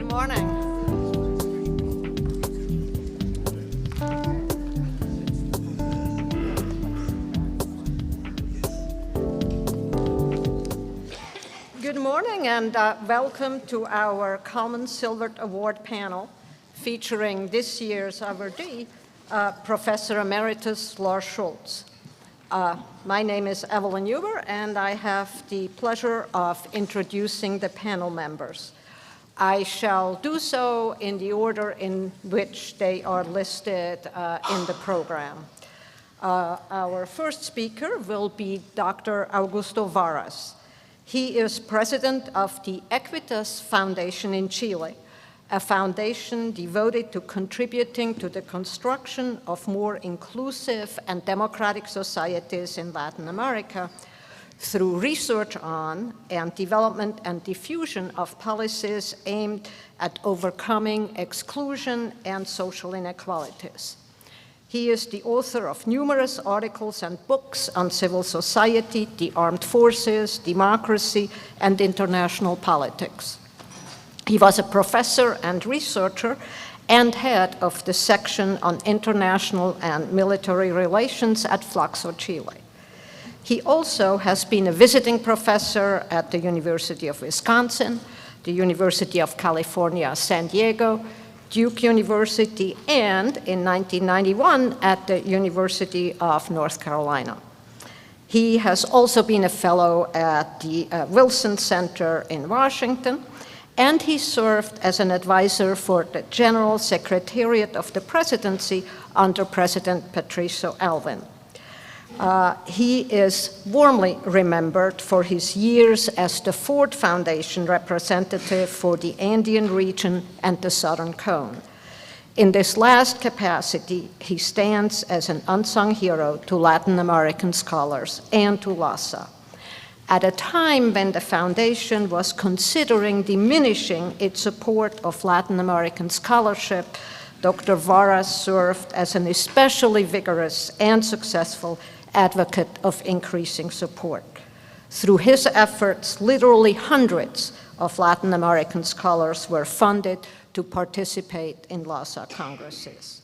morning. Good morning and welcome to our Kalman Silvert Award panel featuring this year's awardee, Professor Emeritus Lars Schulz. My name is Evelyn Huber and I have the pleasure of introducing the panel members. I shall do so in the order in which they are listed in the program. Our first speaker will be Dr. Augusto Varas. He is president of the Equitas Foundation in Chile, a foundation devoted to contributing to the construction of more inclusive and democratic societies in Latin America through research on and development and diffusion of policies aimed at overcoming exclusion and social inequalities. He is the author of numerous articles and books on civil society, the armed forces, democracy, and international politics. He was a professor and researcher and head of the section on international and military relations at Flaxo, Chile. He also has been a visiting professor at the University of Wisconsin, the University of California, San Diego, Duke University, and in 1991 at the University of North Carolina. He has also been a fellow at the Wilson Center in Washington, and he served as an advisor for the General Secretariat of the Presidency under President Patricio Aylwin. He is warmly remembered for his years as the Ford Foundation representative for the Andean region and the Southern Cone. In this last capacity, he stands as an unsung hero to Latin American scholars and to LASA. At a time when the foundation was considering diminishing its support of Latin American scholarship, Dr. Varas served as an especially vigorous and successful advocate of increasing support. Through his efforts, literally hundreds of Latin American scholars were funded to participate in LASA congresses.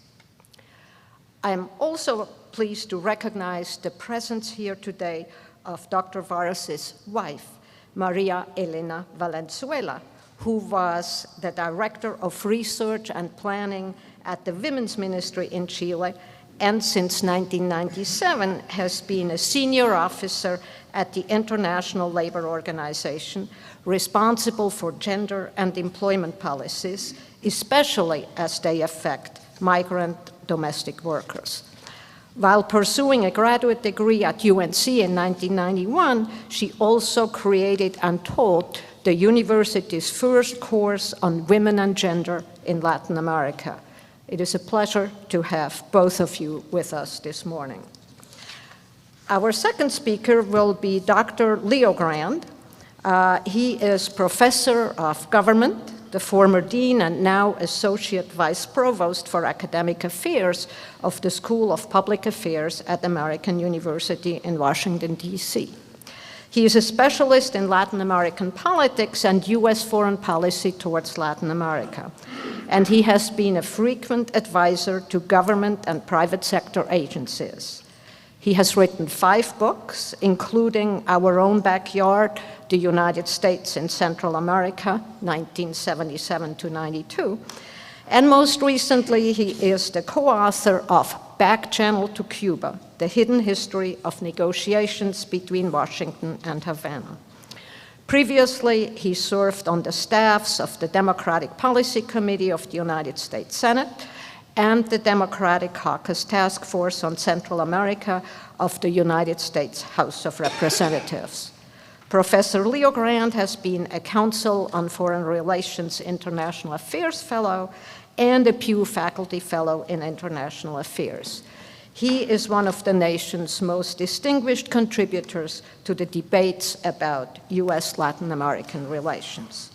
I am also pleased to recognize the presence here today of Dr. Varas's wife, Maria Elena Valenzuela, who was the Director of Research and Planning at the Women's Ministry in Chile, and since 1997 has been a senior officer at the International Labor Organization, responsible for gender and employment policies, especially as they affect migrant domestic workers. While pursuing a graduate degree at UNC in 1991, she also created and taught the university's first course on women and gender in Latin America. It is a pleasure to have both of you with us this morning. Our second speaker will be Dr. Leo Grand. He is professor of government, the former dean and now associate vice provost for academic affairs of the School of Public Affairs at American University in Washington, D.C. He is a specialist in Latin American politics and U.S. foreign policy towards Latin America. And he has been a frequent advisor to government and private sector agencies. He has written 5 books, including Our Own Backyard, The United States in Central America, 1977 to 92. And most recently, he is the co-author of Back Channel to Cuba, The Hidden History of Negotiations Between Washington and Havana. Previously, he served on the staffs of the Democratic Policy Committee of the United States Senate and the Democratic Caucus Task Force on Central America of the United States House of Representatives. Professor Leo Grand has been a Council on Foreign Relations International Affairs Fellow and a Pew Faculty Fellow in International Affairs. He is one of the nation's most distinguished contributors to the debates about U.S.-Latin American relations.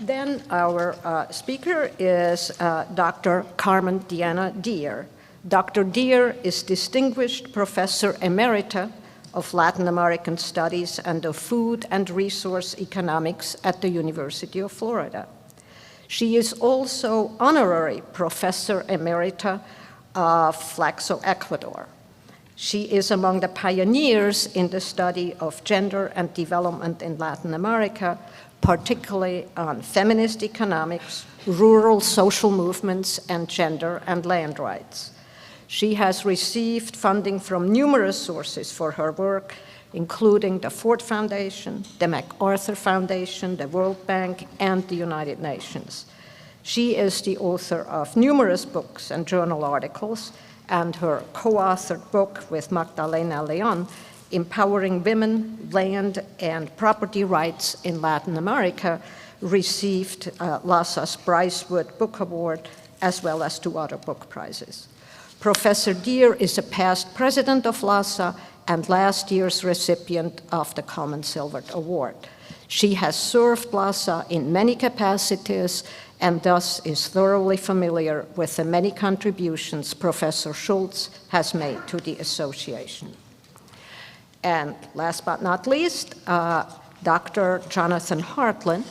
Then our speaker is Dr. Carmen Diana Deere. Dr. Deere is Distinguished Professor Emerita of Latin American Studies and of Food and Resource Economics at the University of Florida. She is also honorary professor emerita of Flaxo, Ecuador. She is among the pioneers in the study of gender and development in Latin America, particularly on feminist economics, rural social movements, and gender and land rights. She has received funding from numerous sources for her work, including the Ford Foundation, the MacArthur Foundation, the World Bank, and the United Nations. She is the author of numerous books and journal articles, and her co-authored book with Magdalena Leon, Empowering Women, Land, and Property Rights in Latin America, received LASA's Bryce Wood Book Award, as well as 2 other book prizes. Professor Deer is a past president of LASA and last year's recipient of the Kalman Silvert Award. She has served LASA in many capacities and thus is thoroughly familiar with the many contributions Professor Schultz has made to the association. And last but not least, Dr. Jonathan Hartland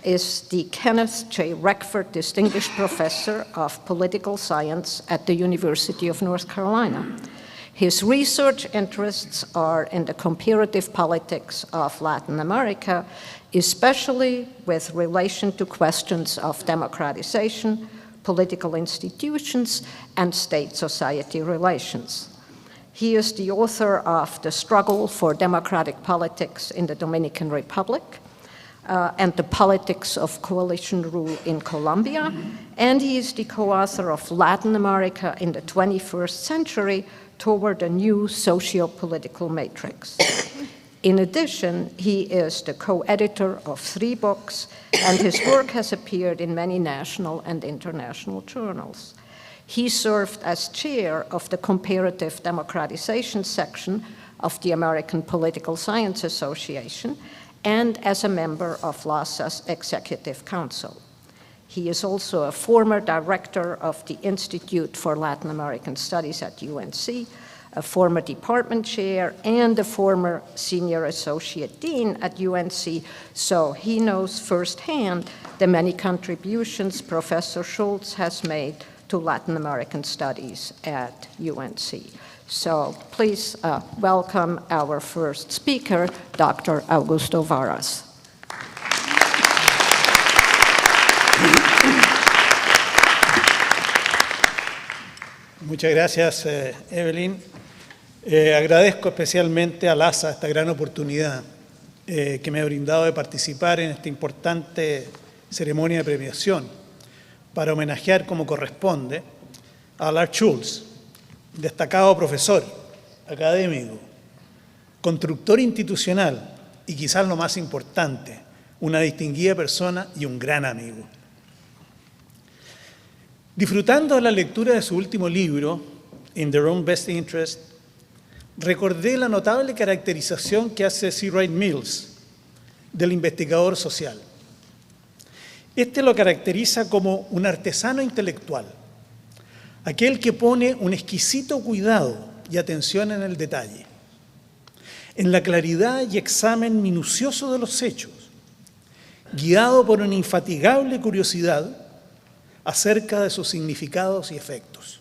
is the Kenneth J. Reckford Distinguished Professor of Political Science at the University of North Carolina. His research interests are in the comparative politics of Latin America, especially with relation to questions of democratization, political institutions, and state-society relations. He is the author of The Struggle for Democratic Politics in the Dominican Republic, and The Politics of Coalition Rule in Colombia, and he is the co-author of Latin America in the 21st Century Toward a New Socio-Political Matrix. In addition, he is the co-editor of 3 books, and his work has appeared in many national and international journals. He served as chair of the Comparative Democratization section of the American Political Science Association, and as a member of LASA's Executive Council. He is also a former director of the Institute for Latin American Studies at UNC, a former department chair, and a former senior associate dean at UNC, so he knows firsthand the many contributions Professor Schultz has made to Latin American studies at UNC. So please welcome our first speaker, Dr. Augusto Varas. Muchas gracias, Evelyn. Agradezco especialmente a LASA esta gran oportunidad que me ha brindado de participar en esta importante ceremonia de premiación para homenajear como corresponde a Lars Schulz, destacado profesor, académico, constructor institucional y quizás lo más importante, una distinguida persona y un gran amigo. Disfrutando de la lectura de su último libro, In Their Own Best Interest, recordé la notable caracterización que hace C. Wright Mills del investigador social. Este lo caracteriza como un artesano intelectual, aquel que pone un exquisito cuidado y atención en el detalle, en la claridad y examen minucioso de los hechos, guiado por una infatigable curiosidad acerca de sus significados y efectos.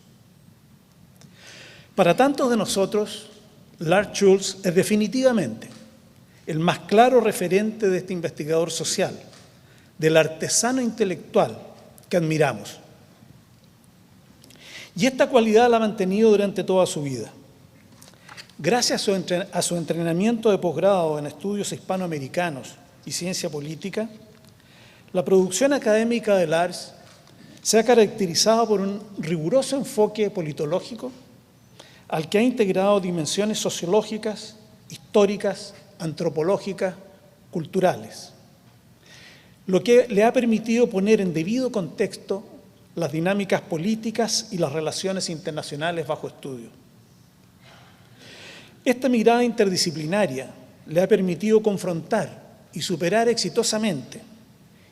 Para tantos de nosotros, Lars Schulz es definitivamente el más claro referente de este investigador social, del artesano intelectual que admiramos. Y esta cualidad la ha mantenido durante toda su vida. Gracias a su entrenamiento de posgrado en estudios hispanoamericanos y ciencia política, la producción académica de Lars se ha caracterizado por un riguroso enfoque politológico al que ha integrado dimensiones sociológicas, históricas, antropológicas, culturales, lo que le ha permitido poner en debido contexto las dinámicas políticas y las relaciones internacionales bajo estudio. Esta mirada interdisciplinaria le ha permitido confrontar y superar exitosamente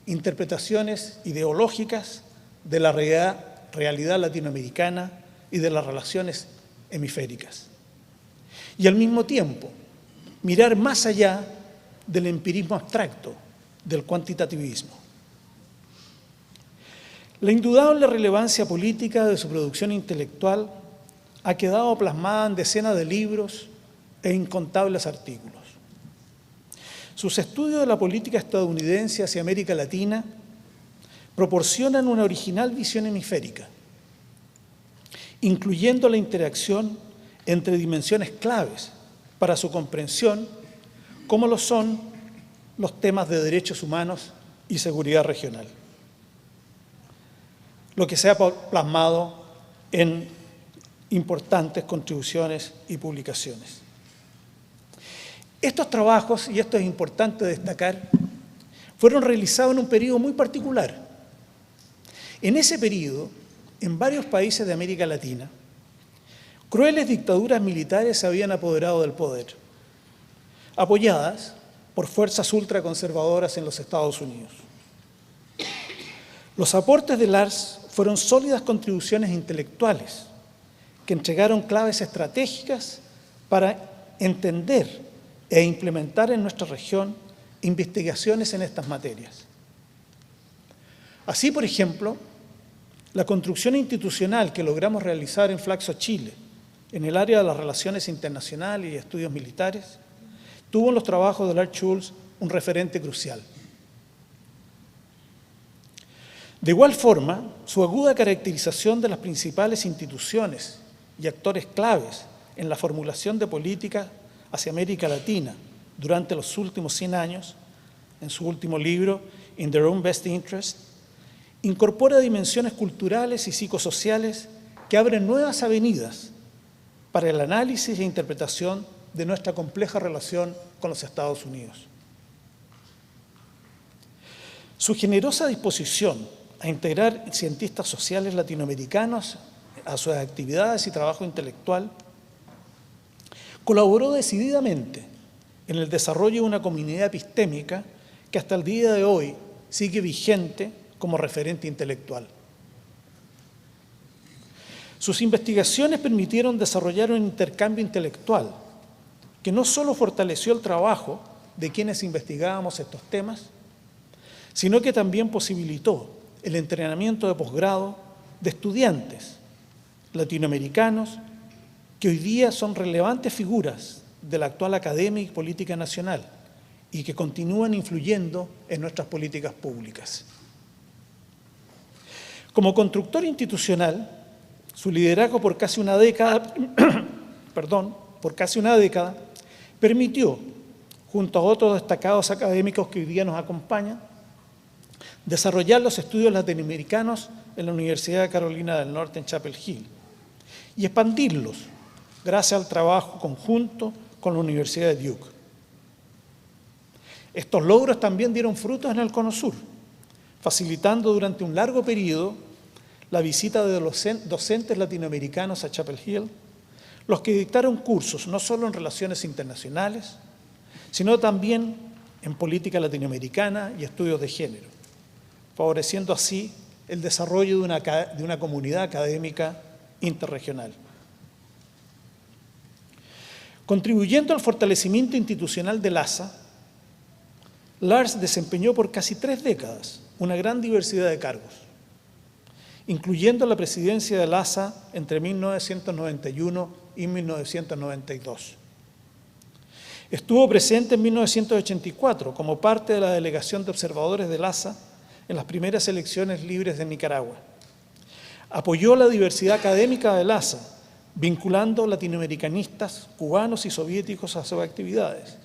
interpretaciones ideológicas de la realidad latinoamericana y de las relaciones hemisféricas. Y al mismo tiempo mirar más allá del empirismo abstracto, del cuantitativismo. La indudable relevancia política de su producción intelectual ha quedado plasmada en decenas de libros e incontables artículos. Sus estudios de la política estadounidense hacia América Latina proporcionan una original visión hemisférica, incluyendo la interacción entre dimensiones claves para su comprensión, como lo son los temas de derechos humanos y seguridad regional, lo que se ha plasmado en importantes contribuciones y publicaciones. Estos trabajos, y esto es importante destacar, fueron realizados en un periodo muy particular. En ese periodo, en varios países de América Latina, crueles dictaduras militares se habían apoderado del poder, apoyadas por fuerzas ultraconservadoras en los Estados Unidos. Los aportes de Lars fueron sólidas contribuciones intelectuales que entregaron claves estratégicas para entender e implementar en nuestra región investigaciones en estas materias. Así, por ejemplo, la construcción institucional que logramos realizar en Flaxo, Chile, en el área de las relaciones internacionales y estudios militares, tuvo en los trabajos de Lars Schulz un referente crucial. De igual forma, su aguda caracterización de las principales instituciones y actores claves en la formulación de políticas hacia América Latina durante los últimos 100 años, en su último libro, In Their Own Best Interest, incorpora dimensiones culturales y psicosociales que abren nuevas avenidas para el análisis e interpretación de nuestra compleja relación con los Estados Unidos. Su generosa disposición a integrar cientistas sociales latinoamericanos a sus actividades y trabajo intelectual colaboró decididamente en el desarrollo de una comunidad epistémica que hasta el día de hoy sigue vigente como referente intelectual. Sus investigaciones permitieron desarrollar un intercambio intelectual que no solo fortaleció el trabajo de quienes investigábamos estos temas, sino que también posibilitó el entrenamiento de posgrado de estudiantes latinoamericanos que hoy día son relevantes figuras de la actual academia y política nacional y que continúan influyendo en nuestras políticas públicas. Como constructor institucional, su liderazgo por casi una década, permitió, junto a otros destacados académicos que hoy día nos acompañan, desarrollar los estudios latinoamericanos en la Universidad de Carolina del Norte en Chapel Hill y expandirlos gracias al trabajo conjunto con la Universidad de Duke. Estos logros también dieron frutos en el Cono Sur, facilitando durante un largo periodo la visita de los docentes latinoamericanos a Chapel Hill, los que dictaron cursos no solo en relaciones internacionales, sino también en política latinoamericana y estudios de género, favoreciendo así el desarrollo de una comunidad académica interregional. Contribuyendo al fortalecimiento institucional de LASA, Lars desempeñó por casi 3 décadas una gran diversidad de cargos, incluyendo la presidencia de LASA entre 1991 y 1992. Estuvo presente en 1984 como parte de la delegación de observadores de LASA en las primeras elecciones libres de Nicaragua. Apoyó la diversidad académica de LASA, vinculando latinoamericanistas, cubanos y soviéticos a sus actividades,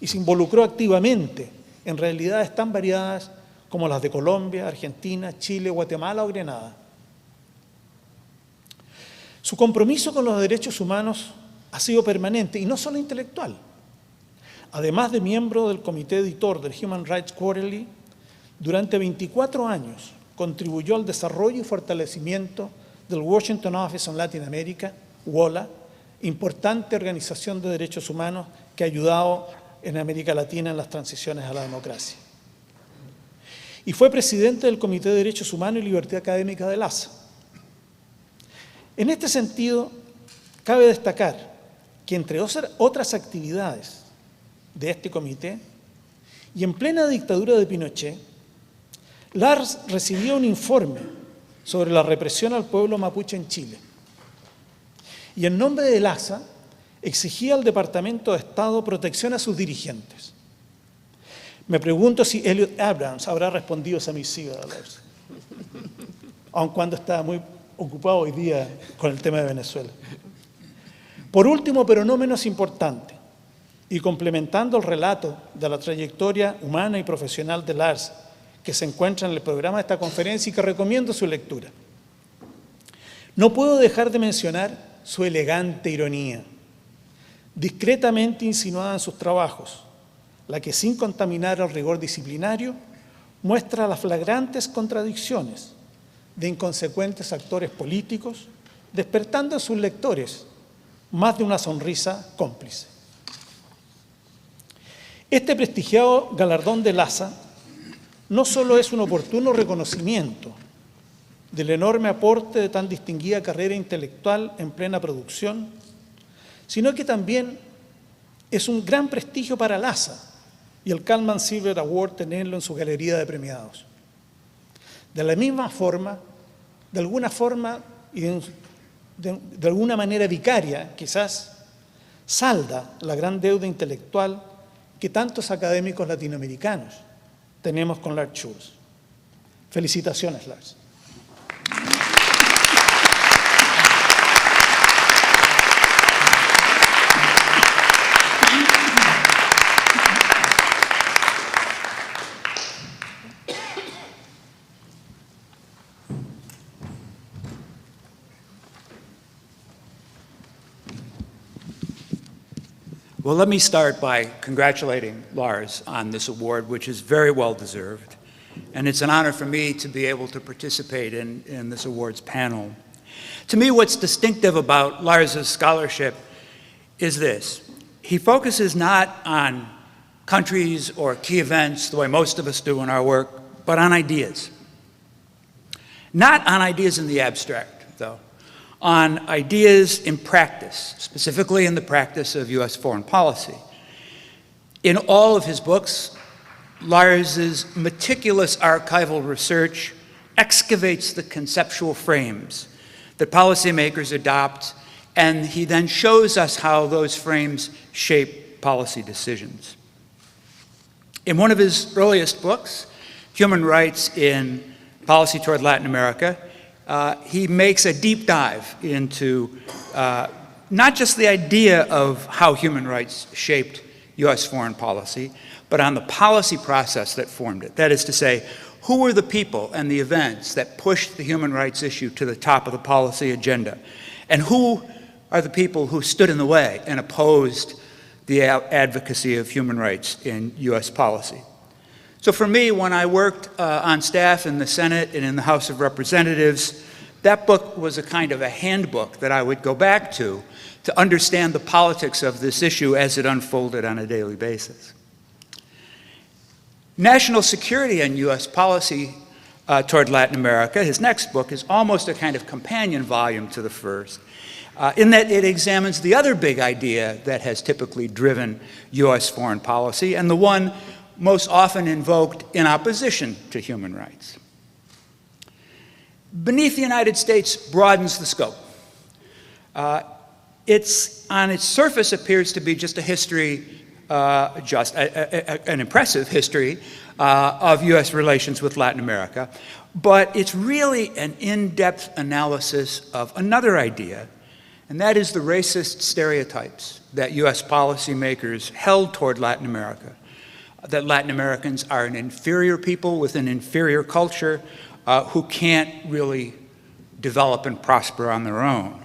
y se involucró activamente en realidades tan variadas como las de Colombia, Argentina, Chile, Guatemala o Grenada. Su compromiso con los derechos humanos ha sido permanente y no solo intelectual. Además de miembro del comité editor del Human Rights Quarterly, durante 24 años contribuyó al desarrollo y fortalecimiento del Washington Office on Latin America, WOLA, importante organización de derechos humanos que ha ayudado en América Latina en las transiciones a la democracia. Y fue presidente del Comité de Derechos Humanos y Libertad Académica de LASA. En este sentido, cabe destacar que entre otras actividades de este comité, y en plena dictadura de Pinochet, Lars recibió un informe sobre la represión al pueblo mapuche en Chile. Y en nombre de LASA, exigía al Departamento de Estado protección a sus dirigentes. Me pregunto si Elliot Abrams habrá respondido esa misiva de Lars, aun cuando está muy ocupado hoy día con el tema de Venezuela. Por último, pero no menos importante, y complementando el relato de la trayectoria humana y profesional de Lars, que se encuentra en el programa de esta conferencia y que recomiendo su lectura, no puedo dejar de mencionar su elegante ironía, discretamente insinuada en sus trabajos, la que sin contaminar el rigor disciplinario muestra las flagrantes contradicciones de inconsecuentes actores políticos, despertando en sus lectores más de una sonrisa cómplice. Este prestigiado galardón de LASA no solo es un oportuno reconocimiento del enorme aporte de tan distinguida carrera intelectual en plena producción, sino que también es un gran prestigio para LASA y el Kalman Silvert Award tenerlo en su galería de premiados. De la misma forma, de alguna forma y de alguna manera vicaria, quizás, salda la gran deuda intelectual que tantos académicos latinoamericanos tenemos con Lars Schulz. Felicitaciones, Lars. Well, let me start by congratulating Lars on this award, which is very well deserved. And it's an honor for me to be able to participate in this awards panel. To me, what's distinctive about Lars's scholarship is this. He focuses not on countries or key events the way most of us do in our work, but on ideas. Not on ideas in the abstract, though. On ideas in practice, specifically in the practice of U.S. foreign policy. In all of his books, Lars's meticulous archival research excavates the conceptual frames that policymakers adopt, and he then shows us how those frames shape policy decisions. In one of his earliest books, Human Rights in Policy Toward Latin America, he makes a deep dive into not just the idea of how human rights shaped U.S. foreign policy, but on the policy process that formed it. That is to say, who were the people and the events that pushed the human rights issue to the top of the policy agenda? And who are the people who stood in the way and opposed the advocacy of human rights in U.S. policy? So for me, when I worked on staff in the Senate and in the House of Representatives, that book was a kind of a handbook that I would go back to understand the politics of this issue as it unfolded on a daily basis. National Security and U.S. Policy Toward Latin America, his next book, is almost a kind of companion volume to the first, in that it examines the other big idea that has typically driven U.S. foreign policy, and the one most often invoked in opposition to human rights. Beneath the United States broadens the scope. On its surface appears to be just a history, an impressive history of U.S. relations with Latin America, but it's really an in-depth analysis of another idea, and that is the racist stereotypes that U.S. policymakers held toward Latin America. That Latin Americans are an inferior people with an inferior culture who can't really develop and prosper on their own.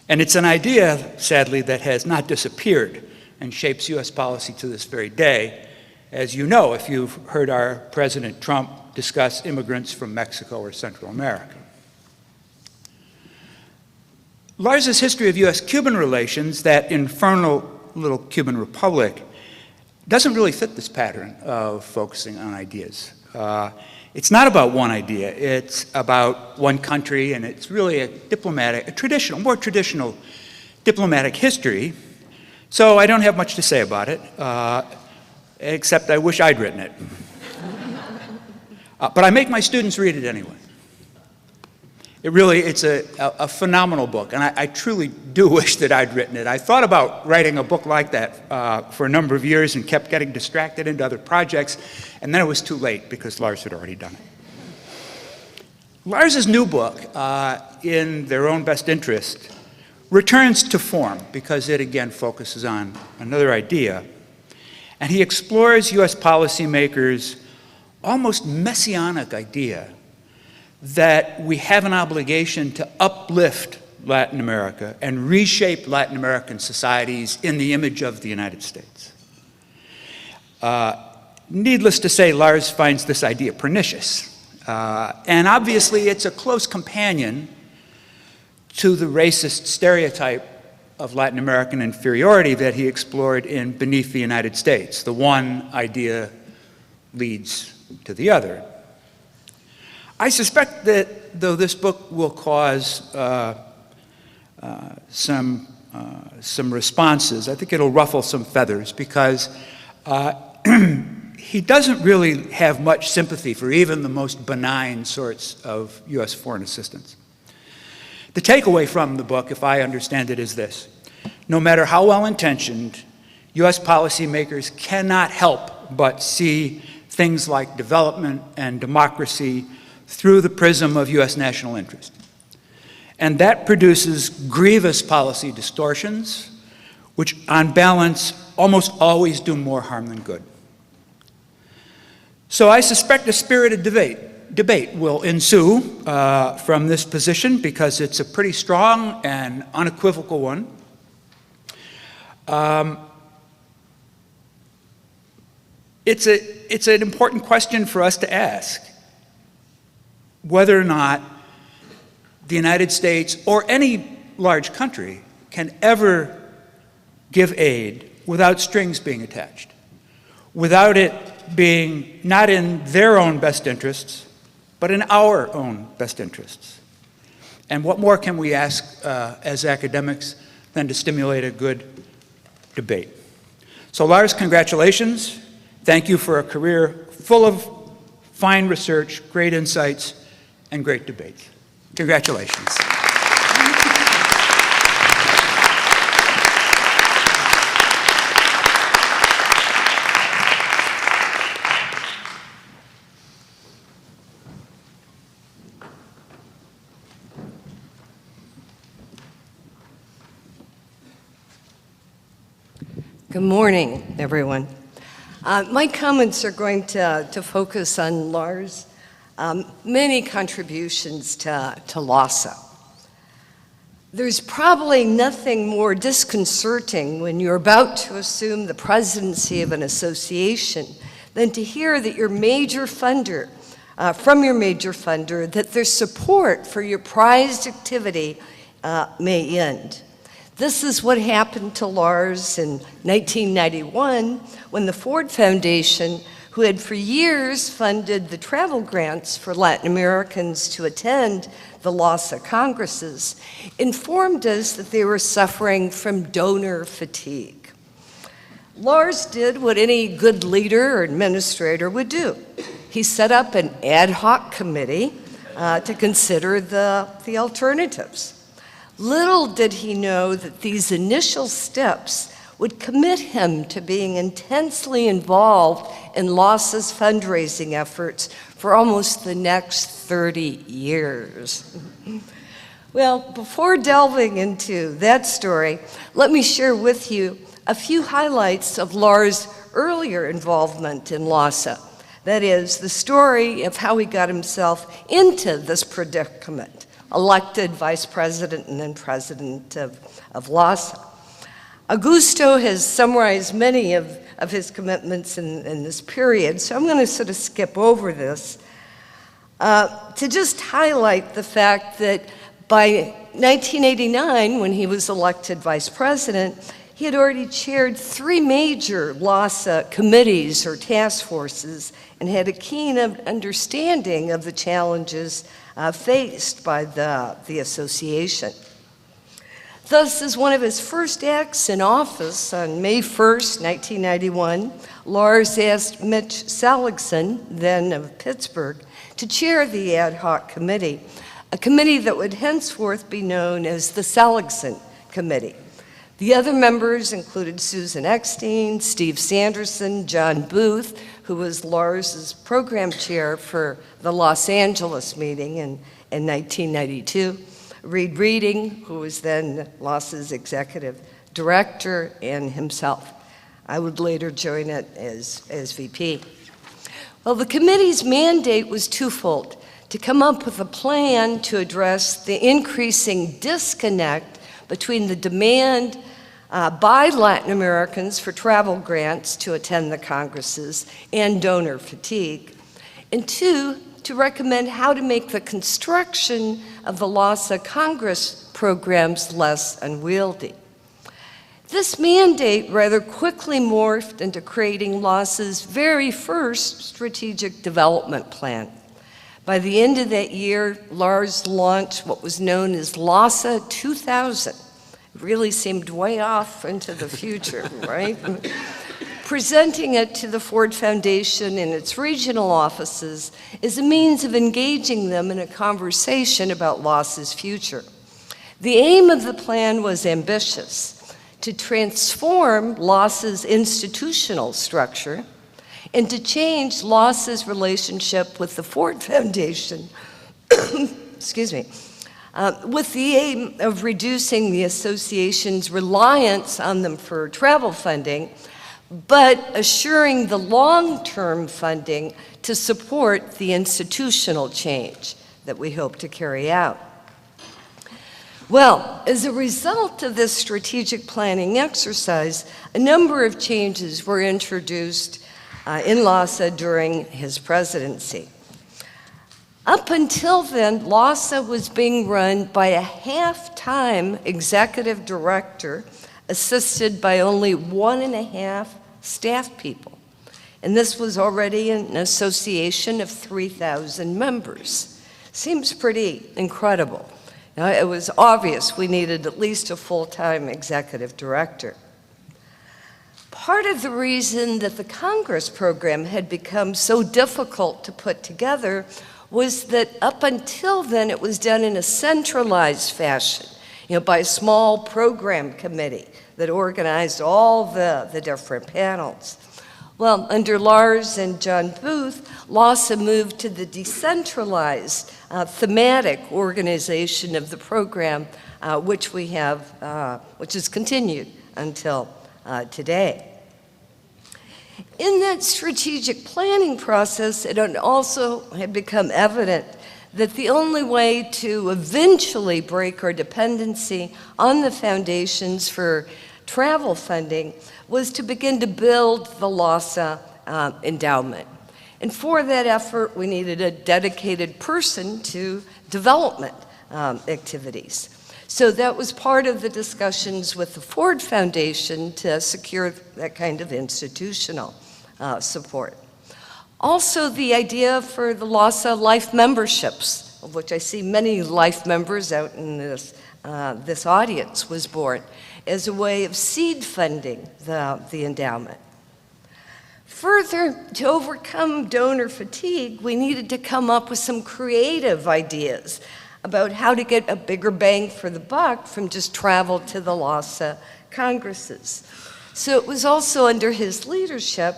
And it's an idea, sadly, that has not disappeared and shapes U.S. policy to this very day, as you know if you've heard our President Trump discuss immigrants from Mexico or Central America. Lars's history of U.S.-Cuban relations, that infernal little Cuban republic, doesn't really fit this pattern of focusing on ideas. It's not about one idea, it's about one country, and it's really more traditional diplomatic history So I don't have much to say about it, except I wish I'd written it. But I make my students read it anyway. It's a phenomenal book, and I truly do wish that I'd written it. I thought about writing a book like that for a number of years and kept getting distracted into other projects, and then it was too late because Lars had already done it. Lars's new book, In Their Own Best Interest, returns to form because it again focuses on another idea, and he explores U.S. policymakers' almost messianic idea that we have an obligation to uplift Latin America and reshape Latin American societies in the image of the United States. Needless to say, Lars finds this idea pernicious. And obviously, it's a close companion to the racist stereotype of Latin American inferiority that he explored in Beneath the United States. The one idea leads to the other. I suspect that though this book will cause some responses, I think it'll ruffle some feathers because he doesn't really have much sympathy for even the most benign sorts of U.S. foreign assistance. The takeaway from the book, if I understand it, is this. No matter how well-intentioned, U.S. policymakers cannot help but see things like development and democracy through the prism of U.S. national interest. And that produces grievous policy distortions, which on balance almost always do more harm than good. So I suspect a spirited debate will ensue from this position because it's a pretty strong and unequivocal one. It's an important question for us to ask, whether or not the United States or any large country can ever give aid without strings being attached, without it being not in their own best interests, but in our own best interests. And what more can we ask as academics than to stimulate a good debate? So Lars, congratulations. Thank you for a career full of fine research, great insights, and great debates. Congratulations. Good morning, everyone. My comments are going to focus on Lars' many contributions to LASA. There's probably nothing more disconcerting when you're about to assume the presidency of an association than to hear that your major funder, from your major funder, that their support for your prized activity may end. This is what happened to Lars in 1991 when the Ford Foundation, who had for years funded the travel grants for Latin Americans to attend the LASA Congresses, informed us that they were suffering from donor fatigue. Lars did what any good leader or administrator would do. He set up an ad hoc committee to consider the alternatives. Little did he know that these initial steps would commit him to being intensely involved in LASA's fundraising efforts for almost the next 30 years. Well, before delving into that story, let me share with you a few highlights of Lars' earlier involvement in LASA. That is, the story of how he got himself into this predicament, elected vice president and then president of LASA. Augusto has summarized many of his commitments in this period, so I'm going to sort of skip over this to just highlight the fact that by 1989, when he was elected vice president, he had already chaired 3 major LASA committees or task forces and had a keen understanding of the challenges faced by the association. Thus, as one of his first acts in office on May 1st, 1991, Lars asked Mitch Seligson, then of Pittsburgh, to chair the ad hoc committee, a committee that would henceforth be known as the Seligson Committee. The other members included Susan Eckstein, Steve Sanderson, John Booth, who was Lars's program chair for the Los Angeles meeting in 1992, Reed Reading, who was then LASA's executive director, and himself. I would later join it as VP. Well, the committee's mandate was twofold: to come up with a plan to address the increasing disconnect between the demand by Latin Americans for travel grants to attend the congresses and donor fatigue, and two, to recommend how to make the construction of the LASA Congress programs less unwieldy. This mandate rather quickly morphed into creating LASA's very first strategic development plan. By the end of that year, Lars launched what was known as LASA 2000. It really seemed way off into the future, right? Presenting it to the Ford Foundation and its regional offices as a means of engaging them in a conversation about LASA's future. The aim of the plan was ambitious: to transform LASA's institutional structure and to change LASA's relationship with the Ford Foundation, excuse me, with the aim of reducing the association's reliance on them for travel funding, but assuring the long-term funding to support the institutional change that we hope to carry out. Well, as a result of this strategic planning exercise, a number of changes were introduced in LASA during his presidency. Up until then, LASA was being run by a half-time executive director assisted by only 1.5 staff people. And this was already an association of 3,000 members. Seems pretty incredible. Now, it was obvious we needed at least a full-time executive director. Part of the reason that the Congress program had become so difficult to put together was that up until then it was done in a centralized fashion, by a small program committee that organized all the different panels. Well, under Lars and John Booth, LASA moved to the decentralized thematic organization of the program, which has continued until today. In that strategic planning process, it also had become evident that the only way to eventually break our dependency on the foundations for travel funding was to begin to build the LASA endowment. And for that effort, we needed a dedicated person to development activities. So that was part of the discussions with the Ford Foundation to secure that kind of institutional support. Also, the idea for the LASA life memberships, of which I see many life members out in this audience, was born as a way of seed funding the endowment. Further, to overcome donor fatigue, we needed to come up with some creative ideas about how to get a bigger bang for the buck from just travel to the LASA congresses. So it was also under his leadership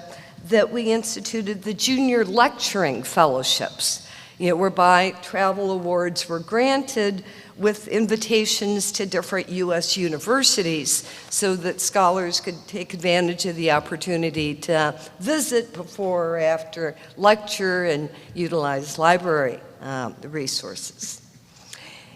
that we instituted the Junior Lecturing Fellowships, whereby travel awards were granted with invitations to different U.S. universities so that scholars could take advantage of the opportunity to visit before or after lecture and utilize library resources.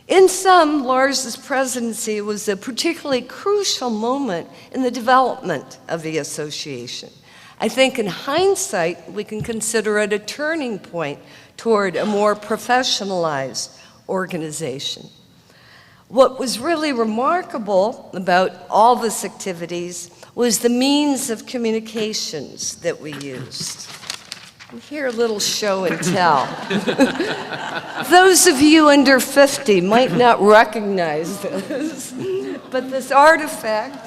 In sum, Lars's presidency was a particularly crucial moment in the development of the association. I think in hindsight, we can consider it a turning point toward a more professionalized organization. What was really remarkable about all this activities was the means of communications that we used. Here, a little show and tell. Those of you under 50 might not recognize this, but this artifact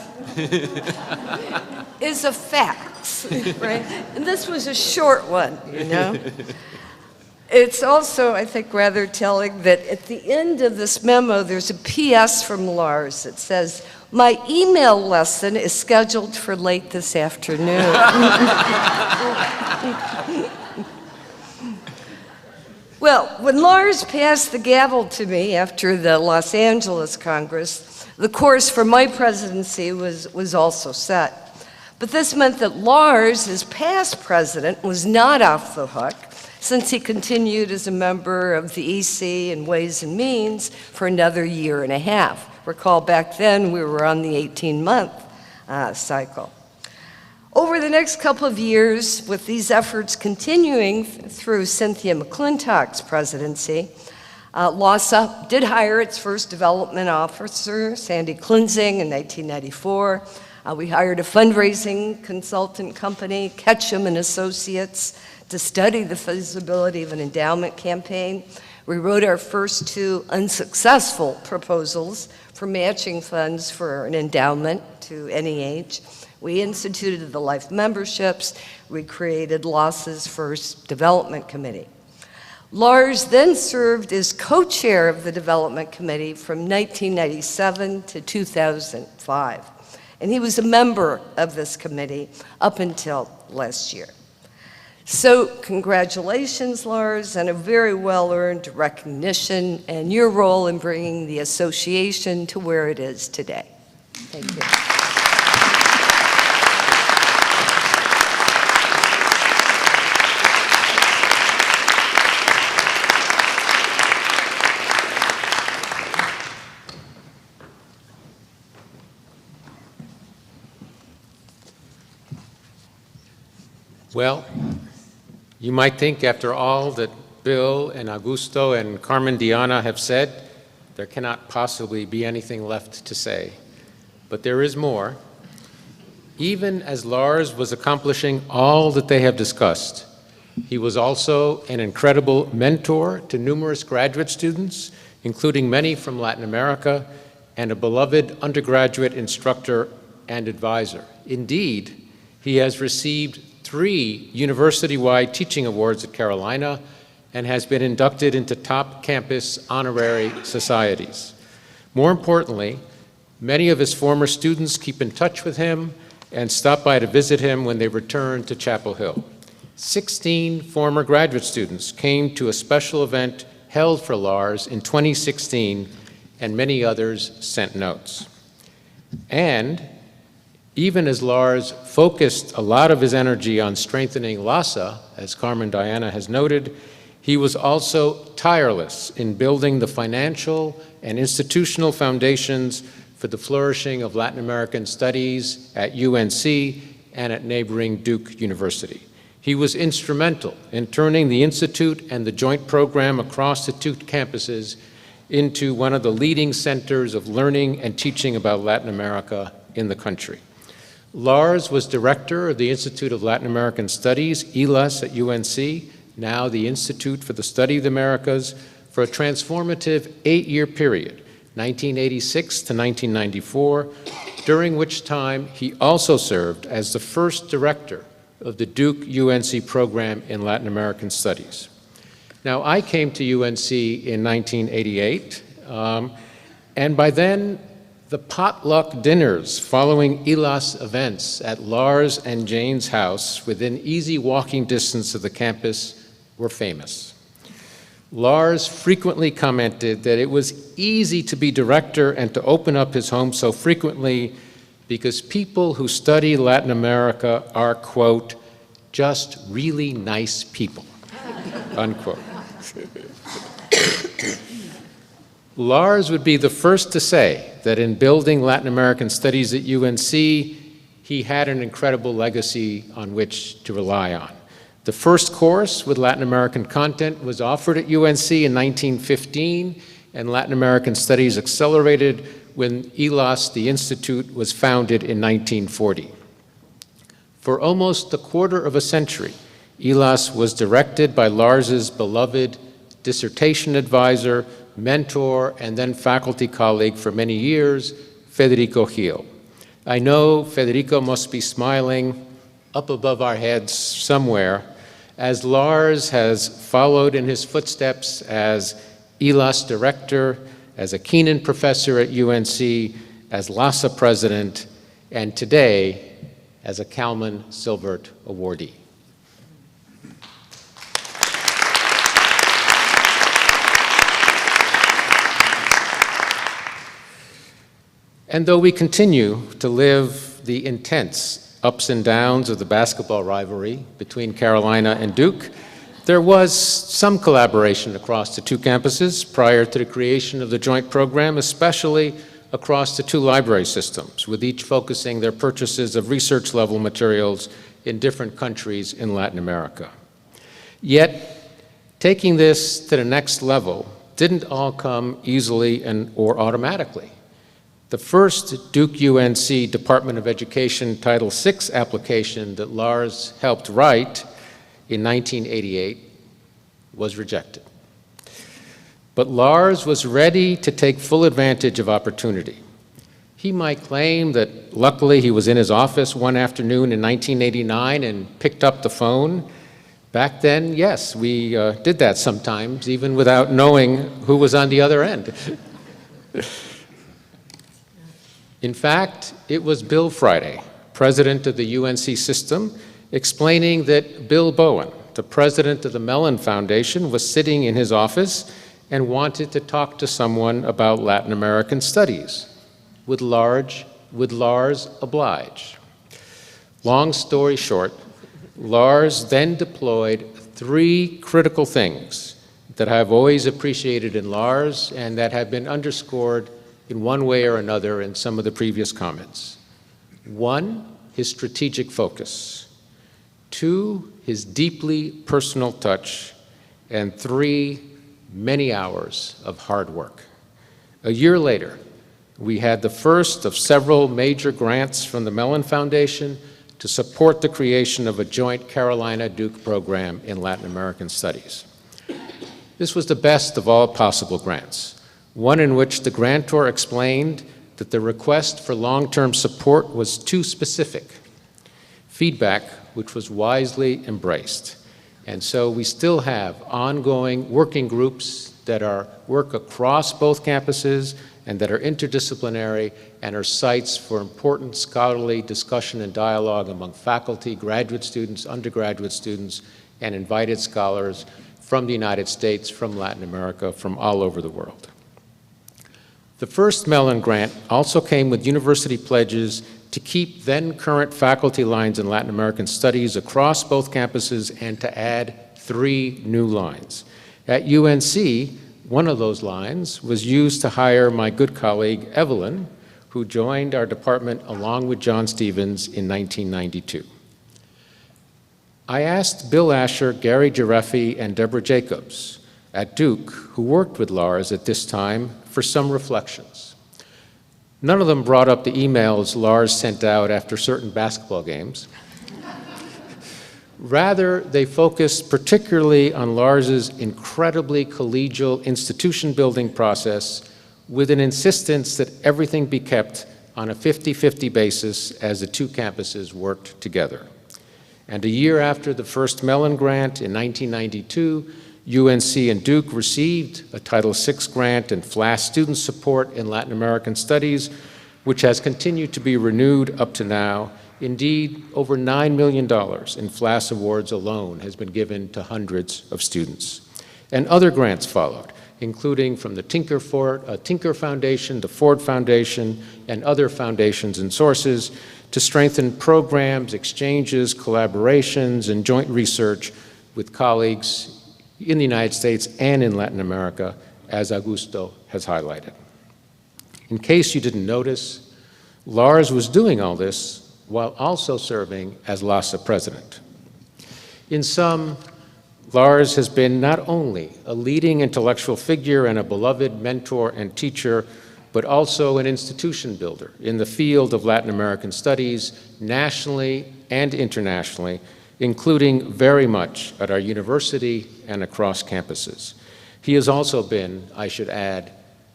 is a fax, right? And this was a short one, you know? It's also, I think, rather telling that at the end of this memo, there's a PS from Lars that says, "My email lesson is scheduled for late this afternoon." Well, when Lars passed the gavel to me after the Los Angeles Congress, the course for my presidency was also set. But this meant that Lars, as past president, was not off the hook, since he continued as a member of the EC and Ways and Means for another year and a half. Recall back then we were on the 18-month cycle. Over the next couple of years, with these efforts continuing through Cynthia McClintock's presidency, LASA did hire its first development officer, Sandy Klinzing, in 1994. We hired a fundraising consultant company, Ketchum and Associates, to study the feasibility of an endowment campaign. We wrote our first 2 unsuccessful proposals for matching funds for an endowment to any age. We instituted the life memberships. We created LASA's first development committee. Lars then served as co-chair of the development committee from 1997 to 2005. And he was a member of this committee up until last year. So congratulations, Lars, and a very well-earned recognition and your role in bringing the association to where it is today. Thank you. Well, you might think after all that Bill and Augusto and Carmen Diana have said, there cannot possibly be anything left to say. But there is more. Even as Lars was accomplishing all that they have discussed, he was also an incredible mentor to numerous graduate students, including many from Latin America, and a beloved undergraduate instructor and advisor. Indeed, he has received 3 university-wide teaching awards at Carolina and has been inducted into top campus honorary societies. More importantly, many of his former students keep in touch with him and stop by to visit him when they return to Chapel Hill. 16 former graduate students came to a special event held for Lars in 2016, and many others sent notes. And even as Lars focused a lot of his energy on strengthening LASA, as Carmen Diana has noted, he was also tireless in building the financial and institutional foundations for the flourishing of Latin American studies at UNC and at neighboring Duke University. He was instrumental in turning the Institute and the joint program across the 2 campuses into one of the leading centers of learning and teaching about Latin America in the country. Lars was director of the Institute of Latin American Studies, ILAS, at UNC, now the Institute for the Study of the Americas, for a transformative 8-year period, 1986 to 1994, during which time he also served as the first director of the Duke UNC program in Latin American Studies. Now, I came to UNC in 1988, and by then, the potluck dinners following ILAS events at Lars and Jane's house within easy walking distance of the campus were famous. Lars frequently commented that it was easy to be director and to open up his home so frequently because people who study Latin America are, quote, just really nice people, unquote. Lars would be the first to say that in building Latin American studies at UNC, he had an incredible legacy on which to rely on. The first course with Latin American content was offered at UNC in 1915, and Latin American studies accelerated when ILAS, the Institute, was founded in 1940. For almost a quarter of a century, ELAS was directed by Lars's beloved dissertation advisor, mentor, and then faculty colleague for many years, Federico Gil. I know Federico must be smiling up above our heads somewhere, as Lars has followed in his footsteps as ELAS director, as a Keenan professor at UNC, as LASA president, and today as a Kalman Silvert awardee. And though we continue to live the intense ups and downs of the basketball rivalry between Carolina and Duke, there was some collaboration across the two campuses prior to the creation of the joint program, especially across the two library systems, with each focusing their purchases of research-level materials in different countries in Latin America. Yet, taking this to the next level didn't all come easily or automatically. The first Duke UNC Department of Education Title VI application that Lars helped write in 1988 was rejected. But Lars was ready to take full advantage of opportunity. He might claim that luckily he was in his office one afternoon in 1989 and picked up the phone. Back then, yes, we did that sometimes, even without knowing who was on the other end. In fact, it was Bill Friday, president of the UNC system, explaining that Bill Bowen, the president of the Mellon Foundation, was sitting in his office and wanted to talk to someone about Latin American studies. Would Lars oblige? Long story short, Lars then deployed three critical things that I've always appreciated in Lars and that have been underscored in one way or another in some of the previous comments. One, his strategic focus. Two, his deeply personal touch. And three, many hours of hard work. A year later, we had the first of several major grants from the Mellon Foundation to support the creation of a joint Carolina-Duke program in Latin American studies. This was the best of all possible grants, one in which the grantor explained that the request for long-term support was too specific, feedback which was wisely embraced. And so we still have ongoing working groups that work across both campuses and that are interdisciplinary and are sites for important scholarly discussion and dialogue among faculty, graduate students, undergraduate students, and invited scholars from the United States, from Latin America, from all over the world. The first Mellon grant also came with university pledges to keep then current faculty lines in Latin American studies across both campuses and to add 3 new lines. At UNC, one of those lines was used to hire my good colleague Evelyn, who joined our department along with John Stevens in 1992. I asked Bill Asher, Gary Gireffi, and Deborah Jacobs at Duke, who worked with Lars at this time, for some reflections. None of them brought up the emails Lars sent out after certain basketball games. Rather, they focused particularly on Lars's incredibly collegial institution-building process with an insistence that everything be kept on a 50-50 basis as the two campuses worked together. And a year after the first Mellon grant in 1992, UNC and Duke received a Title VI grant and FLAS student support in Latin American studies, which has continued to be renewed up to now. Indeed, over $9 million in FLAS awards alone has been given to hundreds of students. And other grants followed, including from the Tinker Foundation, the Ford Foundation, and other foundations and sources to strengthen programs, exchanges, collaborations, and joint research with colleagues in the United States and in Latin America, as Augusto has highlighted. In case you didn't notice, Lars was doing all this while also serving as LASA president. In sum, Lars has been not only a leading intellectual figure and a beloved mentor and teacher, but also an institution builder in the field of Latin American studies, nationally and internationally, including very much at our university and across campuses. He has also been, I should add,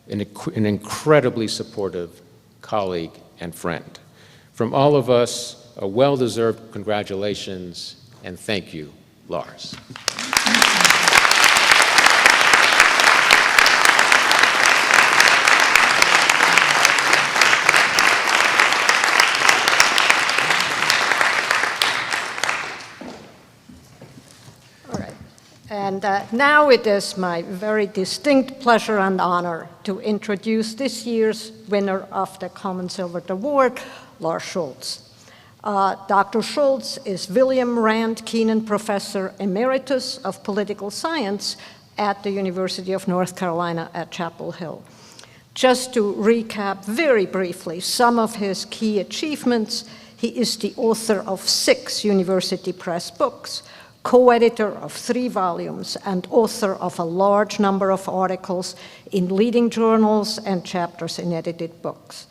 an incredibly supportive colleague and friend. From all of us, a well-deserved congratulations and thank you, Lars. And now it is my very distinct pleasure and honor to introduce this year's winner of the Kalman Silvert Award, Lars Schulz. Dr. Schulz is William Rand Keenan Professor Emeritus of Political Science at the University of North Carolina at Chapel Hill. Just to recap very briefly some of his key achievements, he is the author of 6 University Press books, co-editor of 3 volumes, and author of a large number of articles in leading journals and chapters in edited books.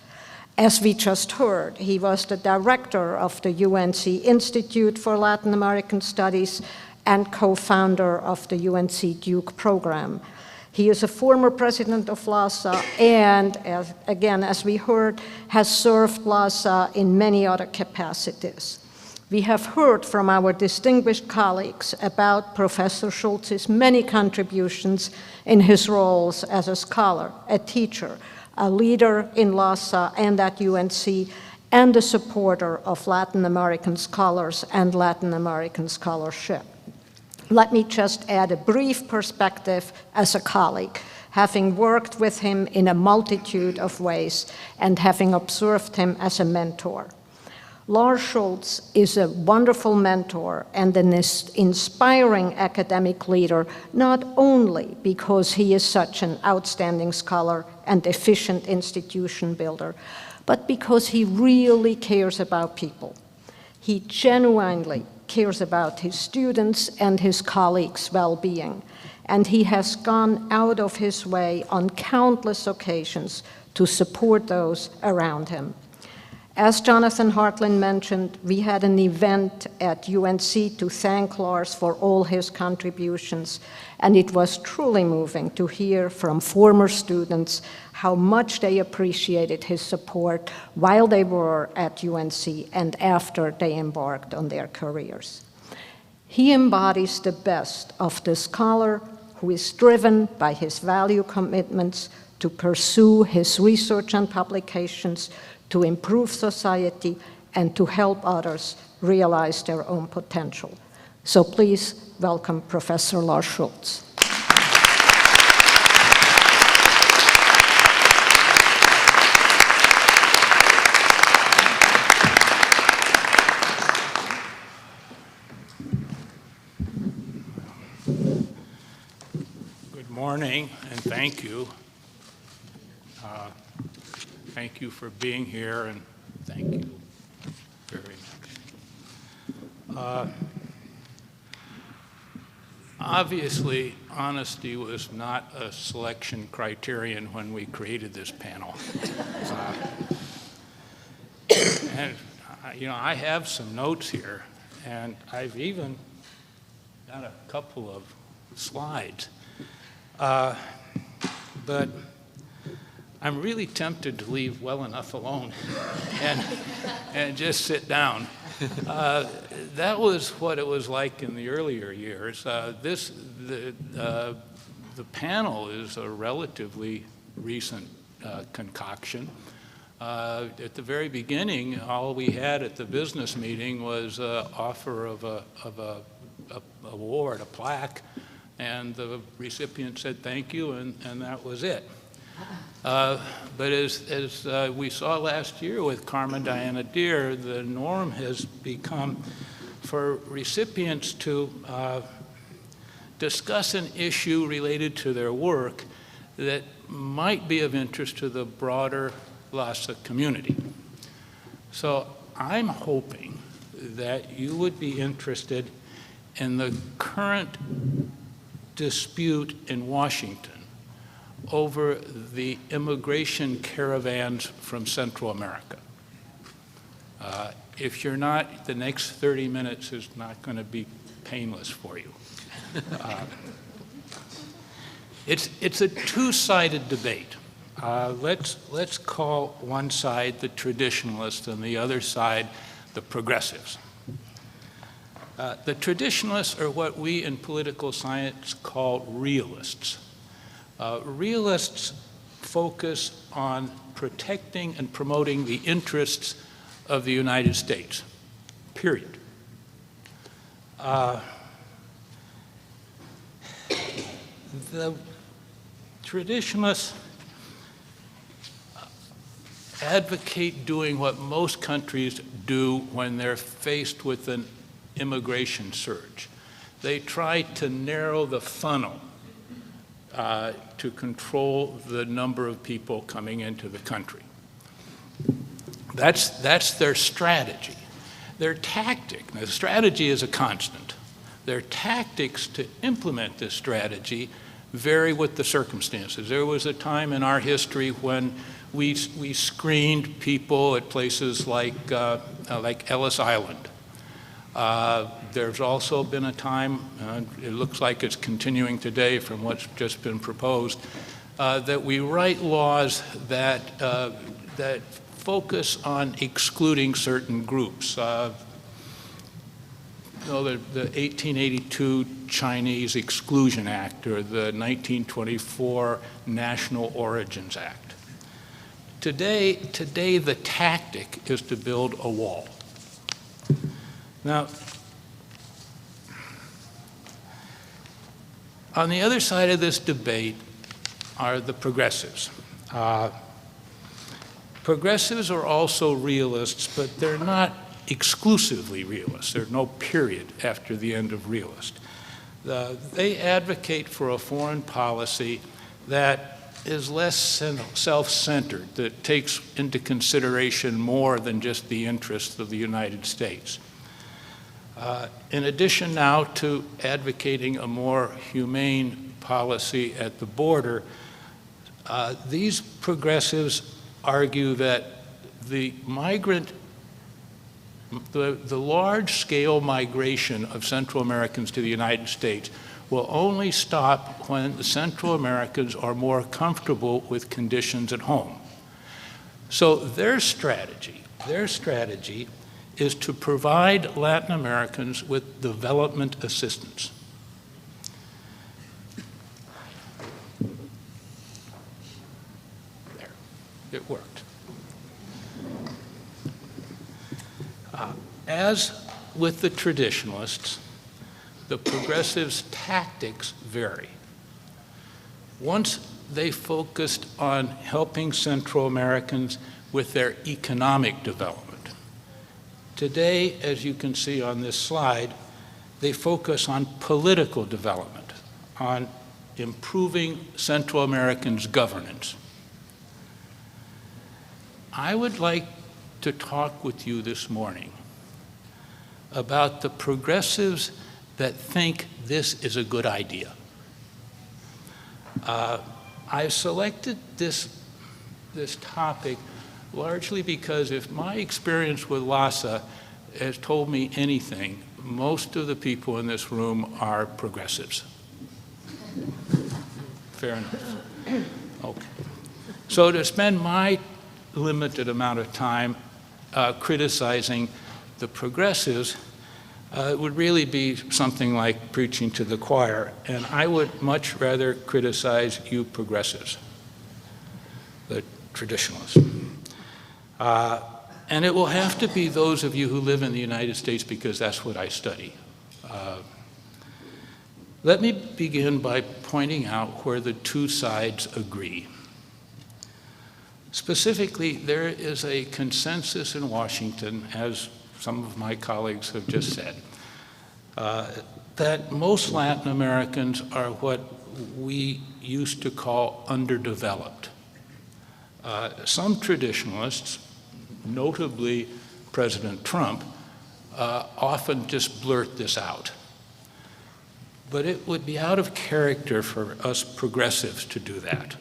As we just heard, he was the director of the UNC Institute for Latin American Studies and co-founder of the UNC Duke program. He is a former president of LASA and, as we heard, has served LASA in many other capacities. We have heard from our distinguished colleagues about Professor Schultz's many contributions in his roles as a scholar, a teacher, a leader in LASA and at UNC, and a supporter of Latin American scholars and Latin American scholarship. Let me just add a brief perspective as a colleague, having worked with him in a multitude of ways and having observed him as a mentor. Lars Schulz is a wonderful mentor and an inspiring academic leader, not only because he is such an outstanding scholar and efficient institution builder, but because he really cares about people. He genuinely cares about his students and his colleagues' well-being, and he has gone out of his way on countless occasions to support those around him. As Jonathan Hartlin mentioned, we had an event at UNC to thank Lars for all his contributions, and it was truly moving to hear from former students how much they appreciated his support while they were at UNC and after they embarked on their careers. He embodies the best of the scholar who is driven by his value commitments to pursue his research and publications, to improve society, and to help others realize their own potential. So please welcome Professor Lars Schulz. Good morning, and thank you. Thank you for being here, and thank you very much. Obviously, honesty was not a selection criterion when we created this panel. And I have some notes here, and I've even got a couple of slides. But I'm really tempted to leave well enough alone and just sit down. That was what it was like in the earlier years. The panel is a relatively recent concoction. At the very beginning, all we had at the business meeting was an offer of a award, a plaque, and the recipient said thank you, and that was it. But as we saw last year with Carmen Diana Deere, the norm has become for recipients to discuss an issue related to their work that might be of interest to the broader LASA community. So I'm hoping that you would be interested in the current dispute in Washington over the immigration caravans from Central America. If you're not, the next 30 minutes is not going to be painless for you. It's a two-sided debate. Let's call one side the traditionalists and the other side the progressives. The traditionalists are what we in political science call realists. Realists focus on protecting and promoting the interests of the United States, period. The traditionalists advocate doing what most countries do when they're faced with an immigration surge. They try to narrow the funnel to control the number of people coming into the country. That's their strategy. Their tactic, now the strategy is a constant. Their tactics to implement this strategy vary with the circumstances. There was a time in our history when we screened people at places like Ellis Island. There's also been a time, it looks like it's continuing today from what's just been proposed, that we write laws that focus on excluding certain groups. The 1882 Chinese Exclusion Act or the 1924 National Origins Act. Today the tactic is to build a wall. Now, on the other side of this debate are the progressives. Progressives are also realists, but they're not exclusively realists. There's no period after the end of realist. They advocate for a foreign policy that is less self-centered, that takes into consideration more than just the interests of the United States. In addition now to advocating a more humane policy at the border, these progressives argue that the large-scale migration of Central Americans to the United States will only stop when the Central Americans are more comfortable with conditions at home. So their strategy is to provide Latin Americans with development assistance. There, it worked. As with the traditionalists, the progressives' tactics vary. Once they focused on helping Central Americans with their economic development. Today, as you can see on this slide, they focus on political development, on improving Central Americans' governance. I would like to talk with you this morning about the progressives that think this is a good idea. I selected this topic largely because if my experience with LASA has told me anything, most of the people in this room are progressives. Fair enough. Okay. So to spend my limited amount of time criticizing the progressives would really be something like preaching to the choir, and I would much rather criticize you progressives, the traditionalists. And it will have to be those of you who live in the United States because that's what I study. Let me begin by pointing out where the two sides agree. Specifically, there is a consensus in Washington, as some of my colleagues have just said, that most Latin Americans are what we used to call underdeveloped. Some traditionalists, notably President Trump, often just blurt this out. But it would be out of character for us progressives to do that.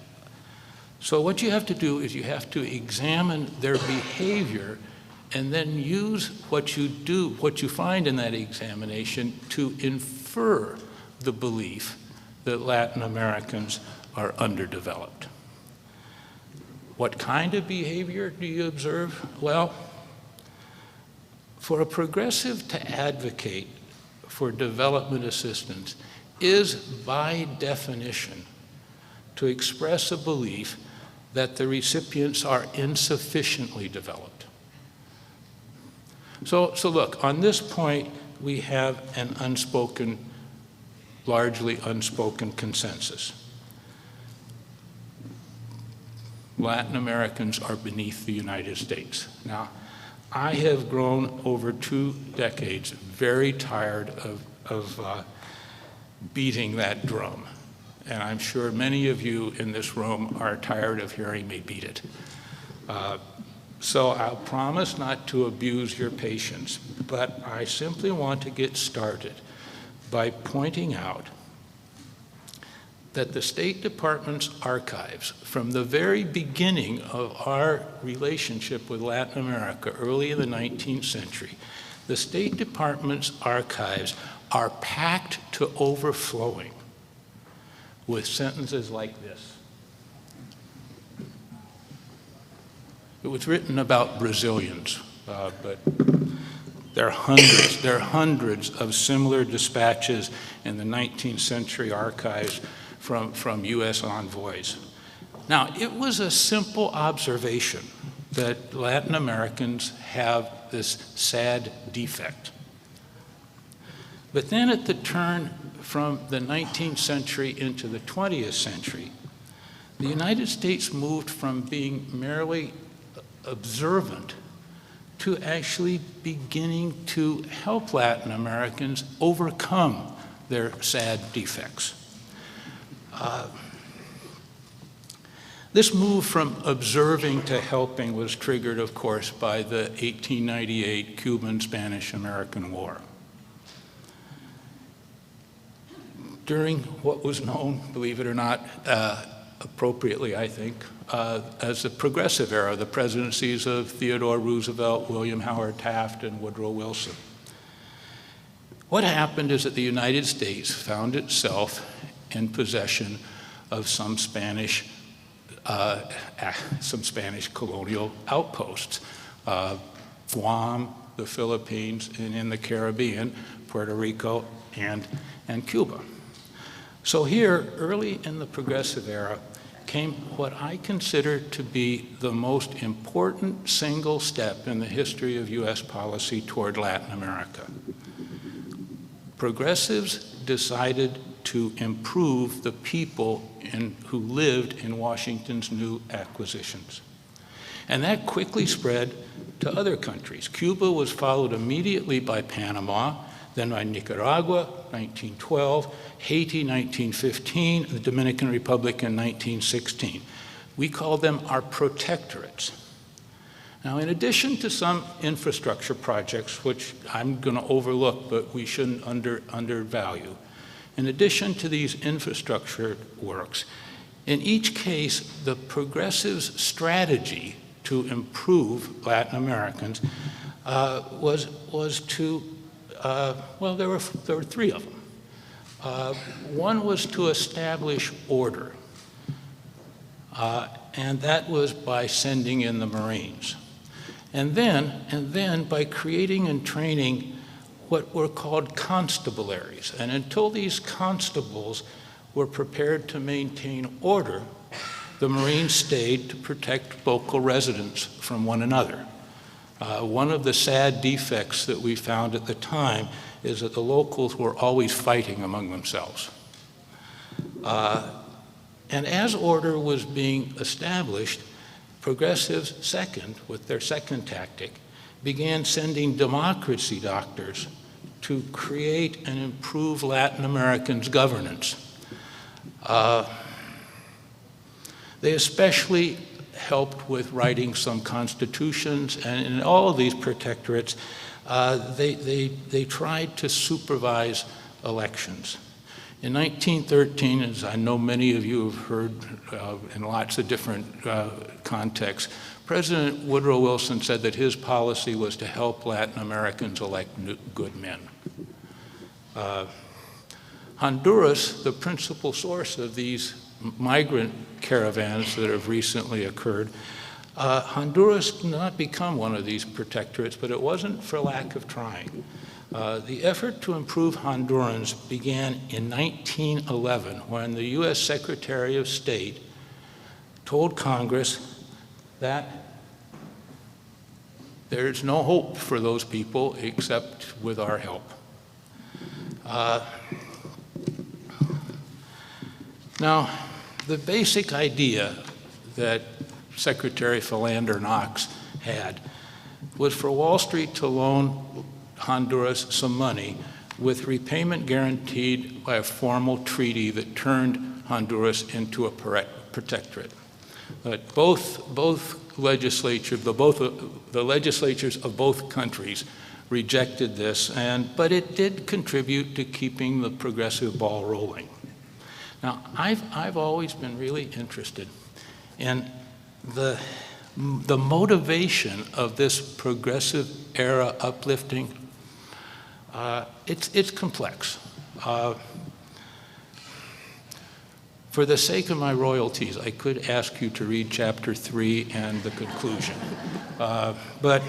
So what you have to do is you have to examine their behavior and then use what you find in that examination to infer the belief that Latin Americans are underdeveloped. What kind of behavior do you observe? Well, for a progressive to advocate for development assistance is, by definition, to express a belief that the recipients are insufficiently developed. So look, on this point, we have an largely unspoken consensus. Latin Americans are beneath the United States. Now, I have grown over 2 decades very tired of beating that drum. And I'm sure many of you in this room are tired of hearing me beat it. So I'll promise not to abuse your patience, but I simply want to get started by pointing out that the State Department's archives, from the very beginning of our relationship with Latin America, early in the 19th century, the State Department's archives are packed to overflowing with sentences like this. It was written about Brazilians, but there are hundreds of similar dispatches in the 19th century archives from U.S. envoys. Now, it was a simple observation that Latin Americans have this sad defect. But then at the turn from the 19th century into the 20th century, the United States moved from being merely observant to actually beginning to help Latin Americans overcome their sad defects. This move from observing to helping was triggered, of course, by the 1898 Cuban-Spanish-American War. During what was known, believe it or not, appropriately, I think, as the progressive era, the presidencies of Theodore Roosevelt, William Howard Taft, and Woodrow Wilson. What happened is that the United States found itself in possession of some Spanish colonial outposts, Guam, the Philippines, and in the Caribbean, Puerto Rico, and Cuba. So here, early in the progressive era, came what I consider to be the most important single step in the history of U.S. policy toward Latin America. Progressives decided to improve the people who lived in Washington's new acquisitions. And that quickly spread to other countries. Cuba was followed immediately by Panama, then by Nicaragua, 1912, Haiti, 1915, the Dominican Republic in 1916. We call them our protectorates. Now, in addition to some infrastructure projects, which I'm going to overlook, but we shouldn't undervalue, in addition to these infrastructure works, in each case, the progressives' strategy to improve Latin Americans was to, well, there were 3 of them. One was to establish order, and that was by sending in the Marines. And then by creating and training what were called constabularies. And until these constables were prepared to maintain order, the Marines stayed to protect local residents from one another. One of the sad defects that we found at the time is that the locals were always fighting among themselves. And as order was being established, progressives with their second tactic, began sending democracy doctors to create and improve Latin Americans' governance. They especially helped with writing some constitutions, and in all of these protectorates, they tried to supervise elections. In 1913, as I know many of you have heard in lots of different contexts, President Woodrow Wilson said that his policy was to help Latin Americans elect good men. Honduras, the principal source of these migrant caravans that have recently occurred, Honduras did not become one of these protectorates, but it wasn't for lack of trying. The effort to improve Hondurans began in 1911 when the U.S. Secretary of State told Congress that there's no hope for those people except with our help. Now, the basic idea that Secretary Philander Knox had was for Wall Street to loan Honduras some money with repayment guaranteed by a formal treaty that turned Honduras into a protectorate. But the legislatures of both countries rejected this, but it did contribute to keeping the progressive ball rolling. Now, I've always been really interested in the motivation of this progressive era uplifting. It's complex. For the sake of my royalties, I could ask you to read chapter 3 and the conclusion. But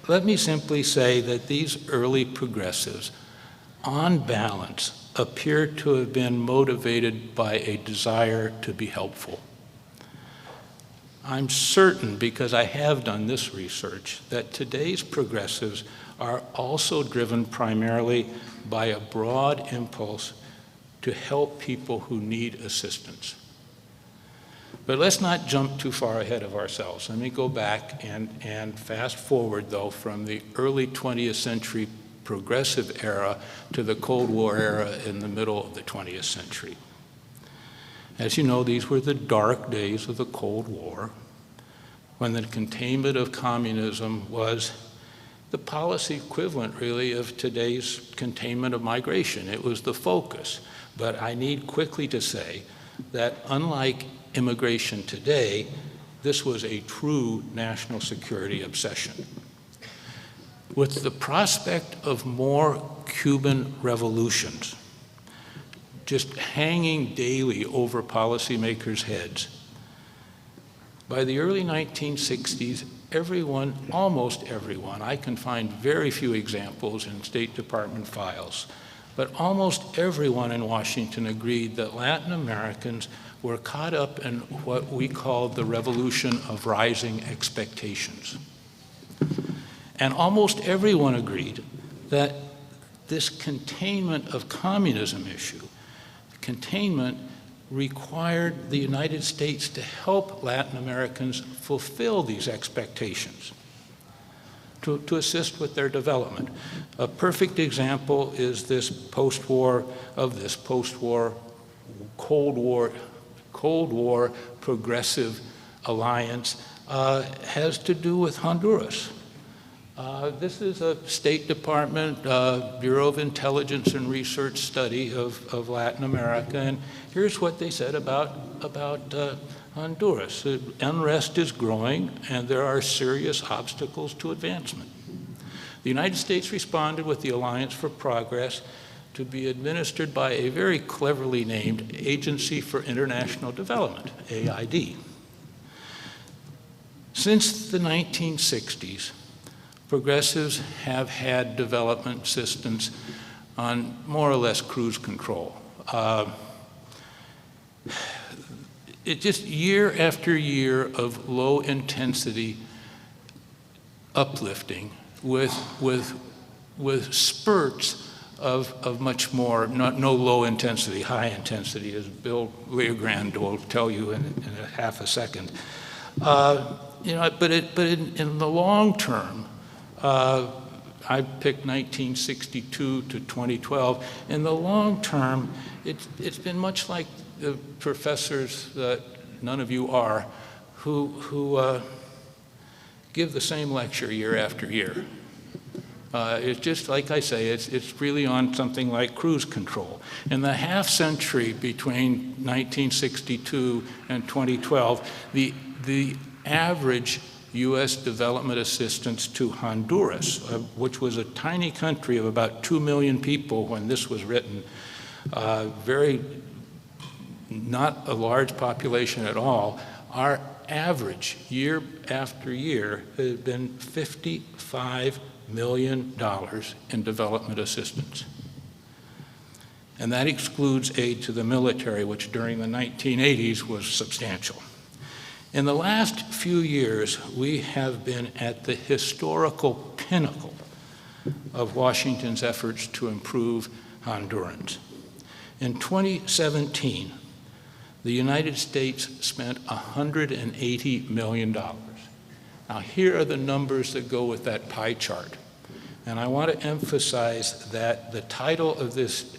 let me simply say that these early progressives, on balance, appear to have been motivated by a desire to be helpful. I'm certain, because I have done this research, that today's progressives are also driven primarily by a broad impulse to help people who need assistance. But let's not jump too far ahead of ourselves. Let me go back and fast forward, though, from the early 20th century progressive era to the Cold War era in the middle of the 20th century. As you know, these were the dark days of the Cold War, when the containment of communism was the policy equivalent, really, of today's containment of migration. It was the focus. But I need quickly to say that unlike immigration today, this was a true national security obsession. With the prospect of more Cuban revolutions just hanging daily over policymakers' heads, by the early 1960s, everyone, almost everyone, I can find very few examples in State Department files, but almost everyone in Washington agreed that Latin Americans were caught up in what we called the revolution of rising expectations. And almost everyone agreed that this containment of communism issue, containment required the United States to help Latin Americans fulfill these expectations, to assist with their development. A perfect example is this post-war Cold War progressive alliance has to do with Honduras. This is a State Department Bureau of Intelligence and Research study of Latin America, and here's what they said about Honduras. Unrest is growing, and there are serious obstacles to advancement. The United States responded with the Alliance for Progress to be administered by a very cleverly named Agency for International Development, AID. Since the 1960s, progressives have had development assistance on more or less cruise control. It just year after year of low intensity uplifting with spurts of much more, no low intensity, high intensity, as Bill Leogrand will tell you in a half a second. But in the long term, I picked 1962 to 2012. In the long term, it's been much like the professors that none of you are, who give the same lecture year after year. It's just like I say, it's really on something like cruise control. In the half century between 1962 and 2012, the average U.S. development assistance to Honduras, which was a tiny country of about 2 million people when this was written, not a large population at all, our average year after year has been $55 million in development assistance. And that excludes aid to the military, which during the 1980s was substantial. In the last few years, we have been at the historical pinnacle of Washington's efforts to improve Hondurans. In 2017, the United States spent $180 million. Now, here are the numbers that go with that pie chart. And I want to emphasize that the title of this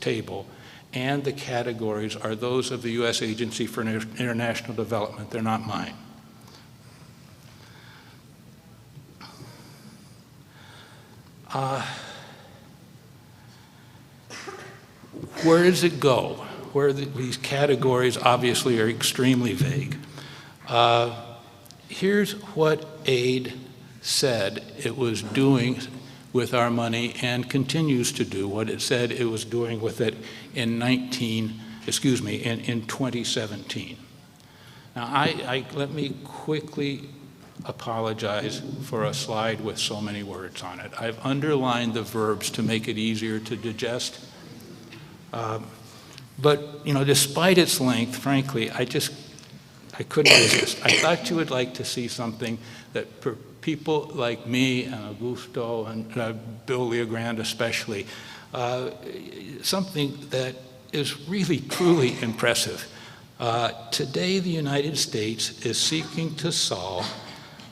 table and the categories are those of the U.S. Agency for International Development. They're not mine. Where does it go? These categories obviously are extremely vague. Here's what aid said it was doing with our money and continues to do what it said it was doing with it in 2017. Now, let me quickly apologize for a slide with so many words on it. I've underlined the verbs to make it easier to digest. But, despite its length, frankly, I couldn't resist. I thought you would like to see something that for people like me and Augusto and Bill Leogrand especially, something that is really, truly impressive. Today, the United States is seeking to solve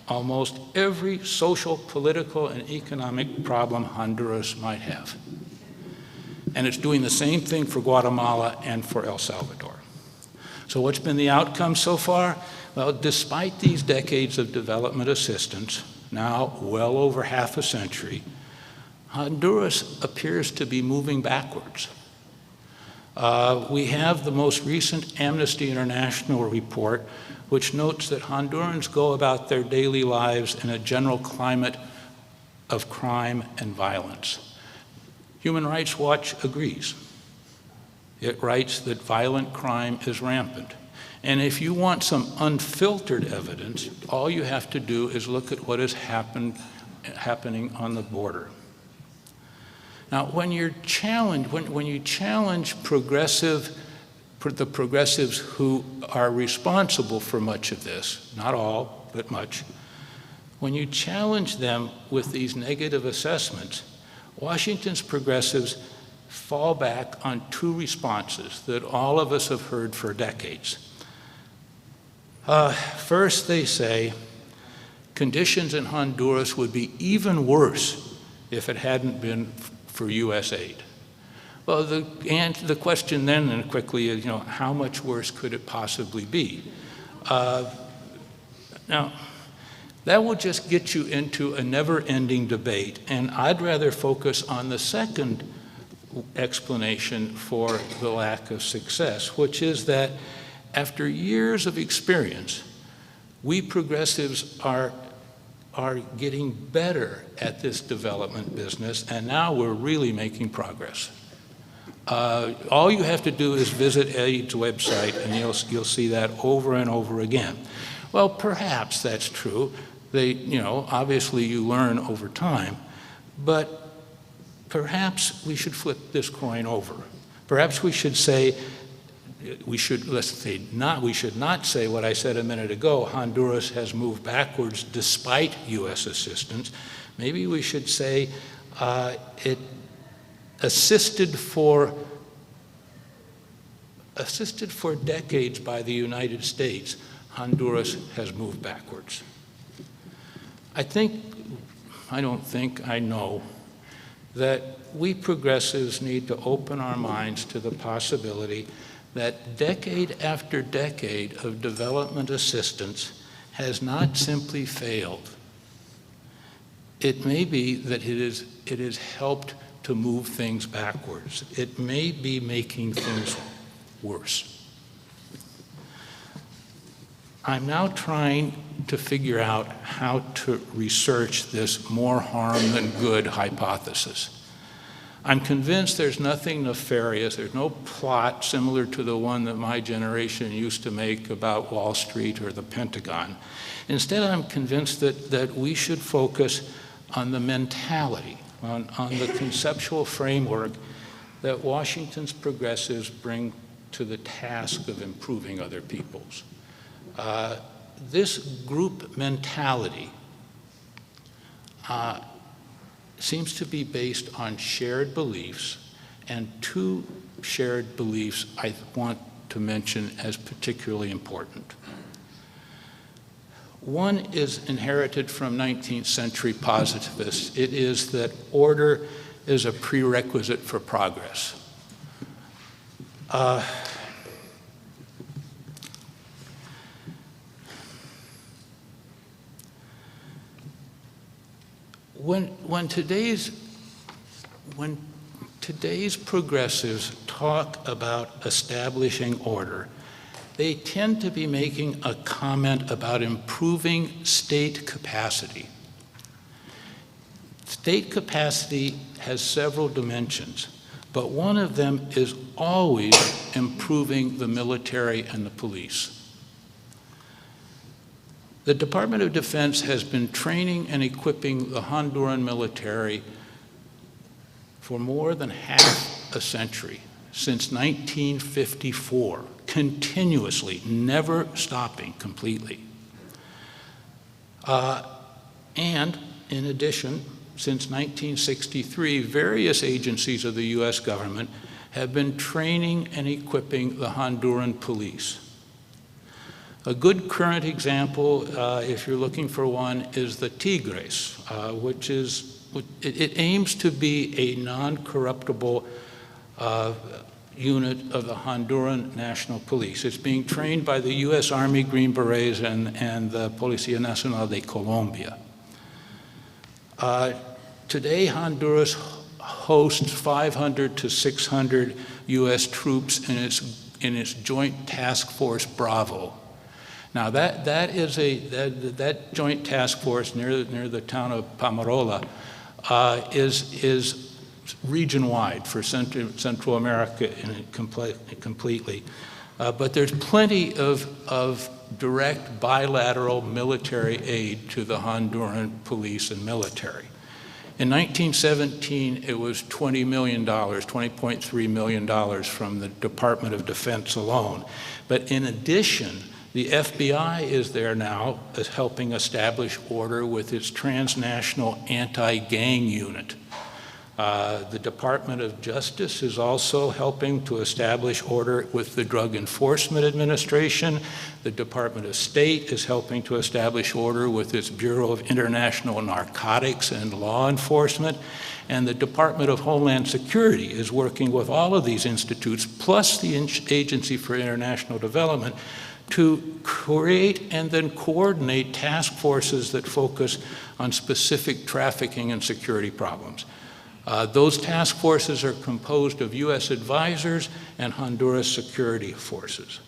almost every social, political, and economic problem Honduras might have. And it's doing the same thing for Guatemala and for El Salvador. So what's been the outcome so far? Well, despite these decades of development assistance, now well over half a century, Honduras appears to be moving backwards. We have the most recent Amnesty International report, which notes that Hondurans go about their daily lives in a general climate of crime and violence. Human Rights Watch agrees. It writes that violent crime is rampant. And if you want some unfiltered evidence, all you have to do is look at what is happening on the border. Now, when you challenge the progressives who are responsible for much of this, not all, but much, when you challenge them with these negative assessments, Washington's progressives fall back on two responses that all of us have heard for decades. First, they say conditions in Honduras would be even worse if it hadn't been for U.S. aid. Well, the question then and quickly is, how much worse could it possibly be? Now, that will just get you into a never-ending debate, and I'd rather focus on the second explanation for the lack of success, which is that after years of experience, we progressives are getting better at this development business, and now we're really making progress. All you have to do is visit AID's website, and you'll see that over and over again. Well, perhaps that's true. Obviously you learn over time, but perhaps we should flip this coin over. Perhaps we should say, we should not say what I said a minute ago, Honduras has moved backwards despite U.S. assistance. Maybe we should say it assisted for decades by the United States, Honduras has moved backwards. I know that we progressives need to open our minds to the possibility that decade after decade of development assistance has not simply failed. it may be that it has helped to move things backwards. It may be making things worse. I'm now trying to figure out how to research this more harm than good hypothesis. I'm convinced there's nothing nefarious, there's no plot similar to the one that my generation used to make about Wall Street or the Pentagon. Instead, I'm convinced that we should focus on the mentality, on the conceptual framework that Washington's progressives bring to the task of improving other people's. This group mentality seems to be based on shared beliefs, and two shared beliefs I want to mention as particularly important. One is inherited from 19th century positivists. It is that order is a prerequisite for progress. When today's progressives talk about establishing order, they tend to be making a comment about improving state capacity. State capacity has several dimensions, but one of them is always improving the military and the police. The Department of Defense has been training and equipping the Honduran military for more than half a century, since 1954, continuously, never stopping completely. And in addition, since 1963, various agencies of the US government have been training and equipping the Honduran police. A good current example, if you're looking for one, is the Tigres, which it aims to be a non-corruptible unit of the Honduran National Police. It's being trained by the US Army Green Berets and the Policía Nacional de Colombia. Today, Honduras hosts 500 to 600 US troops in its Joint Task Force Bravo. Now that joint task force near the town of Pamarola is region-wide for Central America completely. But there's plenty of direct bilateral military aid to the Honduran police and military. In 1917, it was $20 million, $20.3 million from the Department of Defense alone. But in addition, the FBI is there now as helping establish order with its transnational anti-gang unit. The Department of Justice is also helping to establish order with the Drug Enforcement Administration. The Department of State is helping to establish order with its Bureau of International Narcotics and Law Enforcement. And the Department of Homeland Security is working with all of these institutes, plus the Agency for International Development, to create and then coordinate task forces that focus on specific trafficking and security problems. Those task forces are composed of US advisors and Honduras security forces.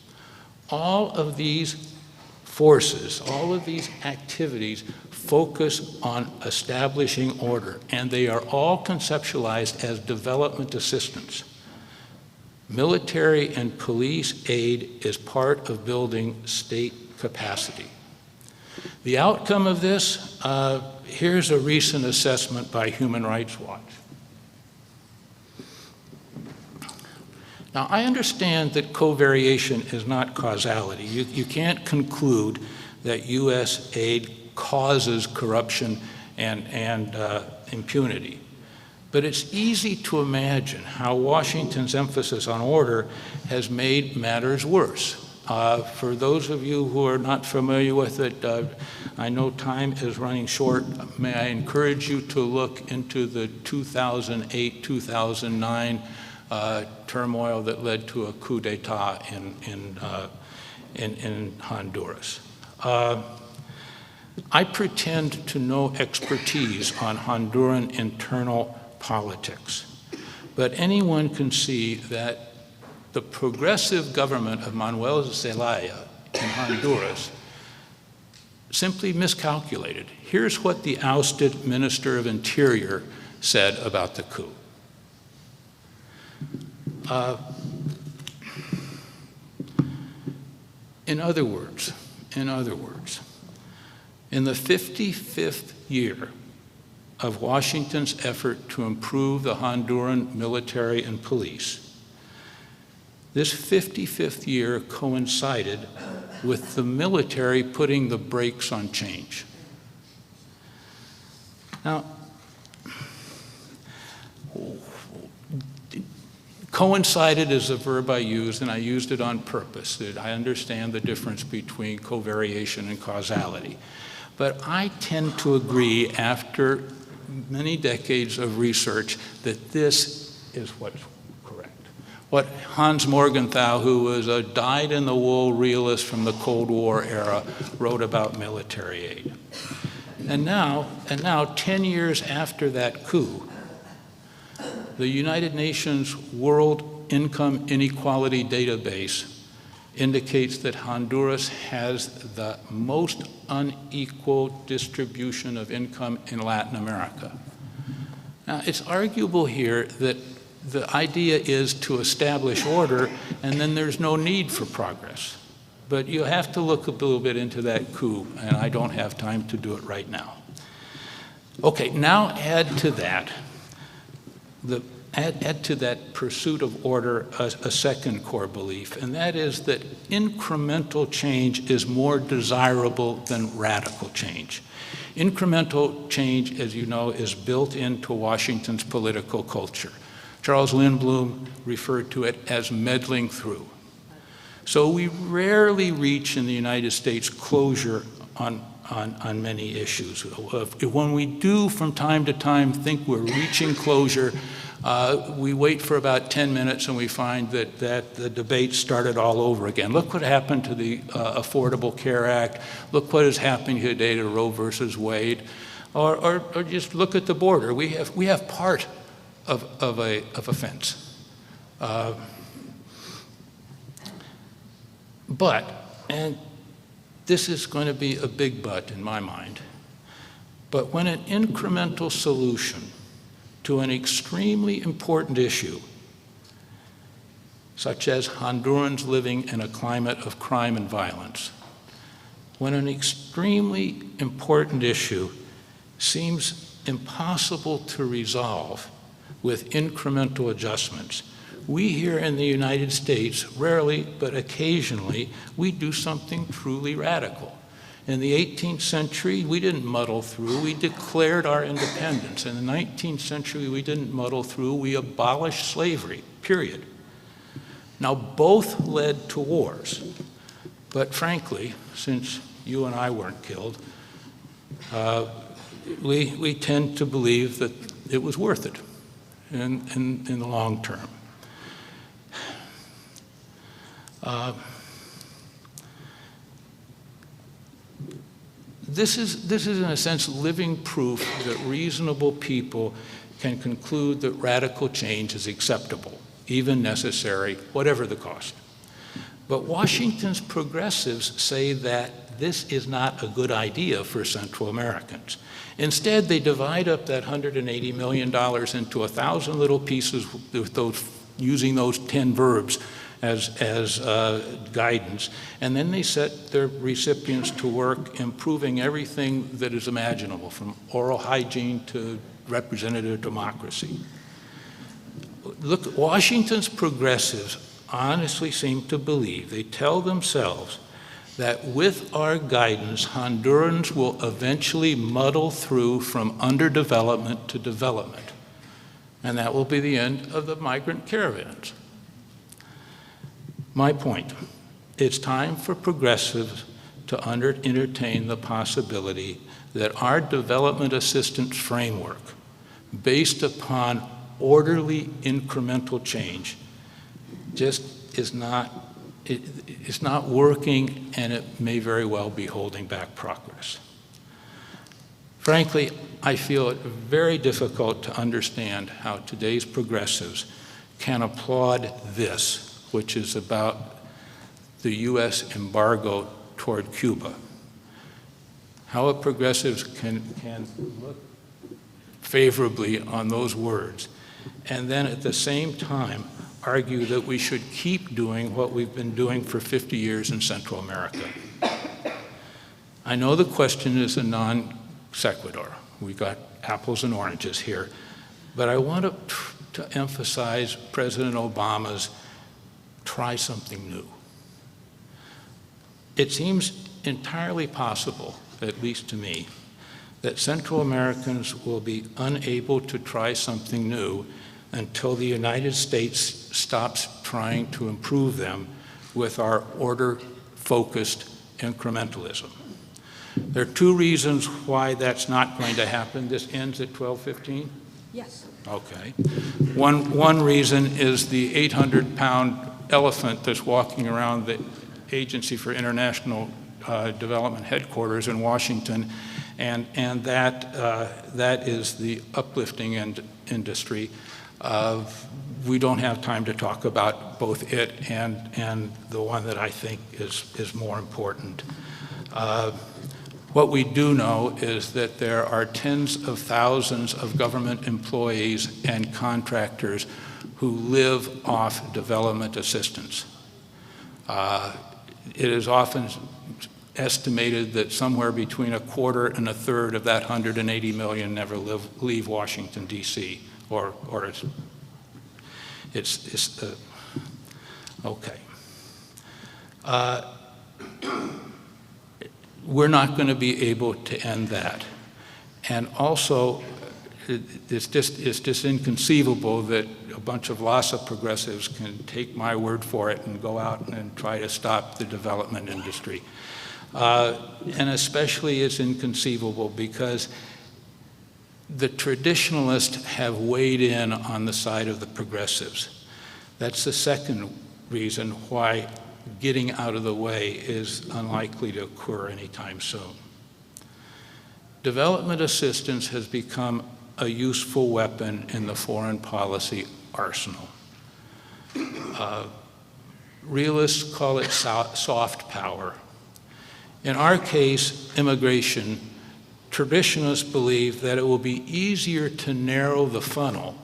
All of these forces, all of these activities focus on establishing order, and they are all conceptualized as development assistance. Military and police aid is part of building state capacity. The outcome of this, here's a recent assessment by Human Rights Watch. Now, I understand that covariation is not causality. You can't conclude that US aid causes corruption and impunity. But it's easy to imagine how Washington's emphasis on order has made matters worse. For those of you who are not familiar with it, I know time is running short. May I encourage you to look into the 2008-2009 turmoil that led to a coup d'etat in Honduras. I pretend to know expertise on Honduran internal politics, but anyone can see that the progressive government of Manuel Zelaya in Honduras simply miscalculated. Here's what the ousted Minister of Interior said about the coup. In other words, in the 55th year of Washington's effort to improve the Honduran military and police, this 55th year coincided with the military putting the brakes on change. Now, coincided is a verb I used, and I used it on purpose. That I understand the difference between covariation and causality. But I tend to agree, after many decades of research, that this is what's correct. What Hans Morgenthau, who was a dyed-in-the-wool realist from the Cold War era, wrote about military aid. And now, 10 years after that coup, the United Nations World Income Inequality Database indicates that Honduras has the most unequal distribution of income in Latin America. Now, it's arguable here that the idea is to establish order, and then there's no need for progress. But you have to look a little bit into that coup, and I don't have time to do it right now. Okay, now add to that pursuit of order a second core belief, and that is that incremental change is more desirable than radical change. Incremental change, as you know, is built into Washington's political culture. Charles Lindblom referred to it as meddling through. So we rarely reach in the United States closure on many issues. When we do from time to time think we're reaching closure, we wait for about 10 minutes and we find that the debate started all over again. Look what happened to the Affordable Care Act. Look what is happening today to Roe versus Wade. Or just look at the border. We have part of a fence. But, and this is going to be a big but in my mind, but when an incremental solution to an extremely important issue, such as Hondurans living in a climate of crime and violence, when an extremely important issue seems impossible to resolve with incremental adjustments, we here in the United States, rarely but occasionally, we do something truly radical. In the 18th century, we didn't muddle through, we declared our independence. In the 19th century, we didn't muddle through, we abolished slavery, period. Now, both led to wars, but frankly, since you and I weren't killed, we tend to believe that it was worth it in the long term. This is in a sense living proof that reasonable people can conclude that radical change is acceptable, even necessary, whatever the cost. But Washington's progressives say that this is not a good idea for Central Americans. Instead, they divide up that $180 million into 1,000 little pieces with using those 10 verbs as guidance, and then they set their recipients to work improving everything that is imaginable, from oral hygiene to representative democracy. Look, Washington's progressives honestly seem to believe, they tell themselves, that with our guidance, Hondurans will eventually muddle through from underdevelopment to development, and that will be the end of the migrant caravans. My point, it's time for progressives to entertain the possibility that our development assistance framework, based upon orderly incremental change, just is not working, and it may very well be holding back progress. Frankly, I feel it very difficult to understand how today's progressives can applaud this, which is about the U.S. embargo toward Cuba. How progressives can look favorably on those words, and then at the same time argue that we should keep doing what we've been doing for 50 years in Central America. I know the question is a non sequitur. We got apples and oranges here, but I want to emphasize President Obama's try something new. It seems entirely possible, at least to me, that Central Americans will be unable to try something new until the United States stops trying to improve them with our order-focused incrementalism. There are two reasons why that's not going to happen. This ends at 12:15? Yes. Okay. One reason is the 800-pound elephant that's walking around the Agency for International Development headquarters in Washington, and that is the uplifting industry. We don't have time to talk about both it and the one that I think is more important. What we do know is that there are tens of thousands of government employees and contractors who live off development assistance. It is often estimated that somewhere between a quarter and a third of that 180 million never leave Washington, D.C., or it's okay. We're not going to be able to end that. And also, it's just inconceivable that a bunch of LASA progressives can take my word for it and go out and try to stop the development industry. And especially it's inconceivable because the traditionalists have weighed in on the side of the progressives. That's the second reason why getting out of the way is unlikely to occur anytime soon. Development assistance has become a useful weapon in the foreign policy arsenal. Realists call it soft power. In our case, immigration, traditionalists believe that it will be easier to narrow the funnel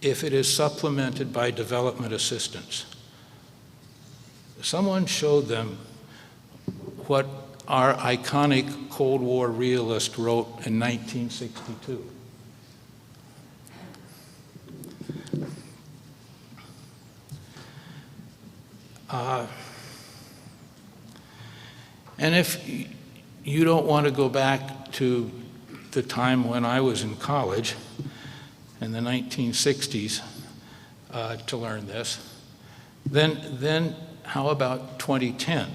if it is supplemented by development assistance. Someone showed them what our iconic Cold War realist wrote in 1962. And if you don't want to go back to the time when I was in college in the 1960s to learn this, then how about 2010,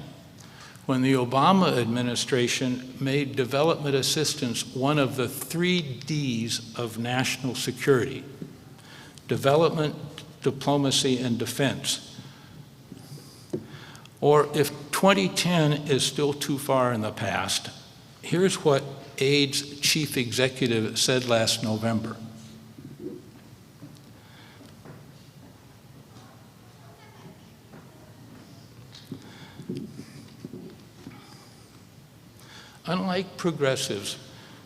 when the Obama administration made development assistance one of the 3 Ds of national security: development, diplomacy, and defense. Or if 2010 is still too far in the past, here's what AID's chief executive said last November. Unlike progressives,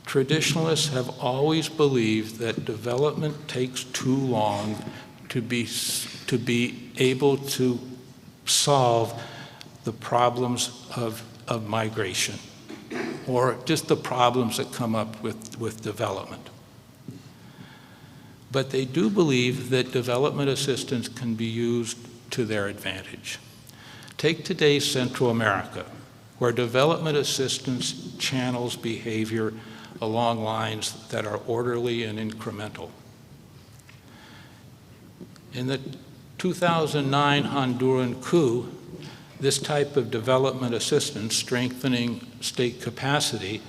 traditionalists have always believed that development takes too long to be able to solve the problems of migration, or just the problems that come up with development. But they do believe that development assistance can be used to their advantage. Take today's Central America, where development assistance channels behavior along lines that are orderly and incremental. In the 2009 Honduran coup, this type of development assistance, strengthening state capacity,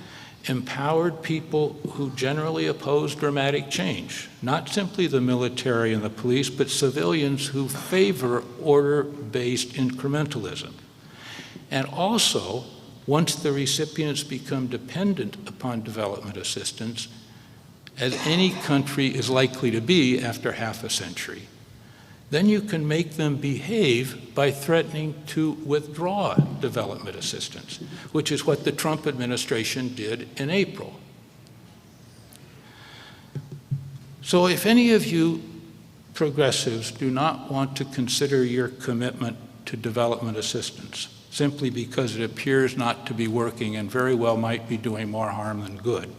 empowered people who generally oppose dramatic change, not simply the military and the police, but civilians who favor order-based incrementalism. And also once the recipients become dependent upon development assistance, as any country is likely to be after half a century, then you can make them behave by threatening to withdraw development assistance, which is what the Trump administration did in April. So if any of you progressives do not want to consider your commitment to development assistance simply because it appears not to be working and very well might be doing more harm than good,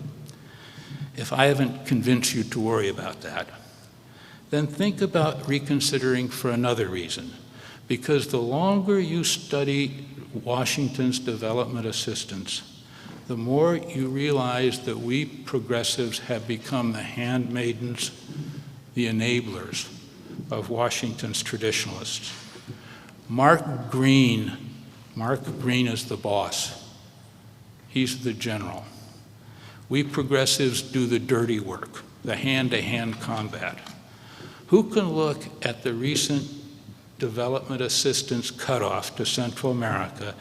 if I haven't convinced you to worry about that, then think about reconsidering for another reason. Because the longer you study Washington's development assistance, the more you realize that we progressives have become the handmaidens, the enablers of Washington's traditionalists. Mark Green is the boss. He's the general. We progressives do the dirty work, the hand-to-hand combat. Who can look at the recent development assistance cutoff to Central America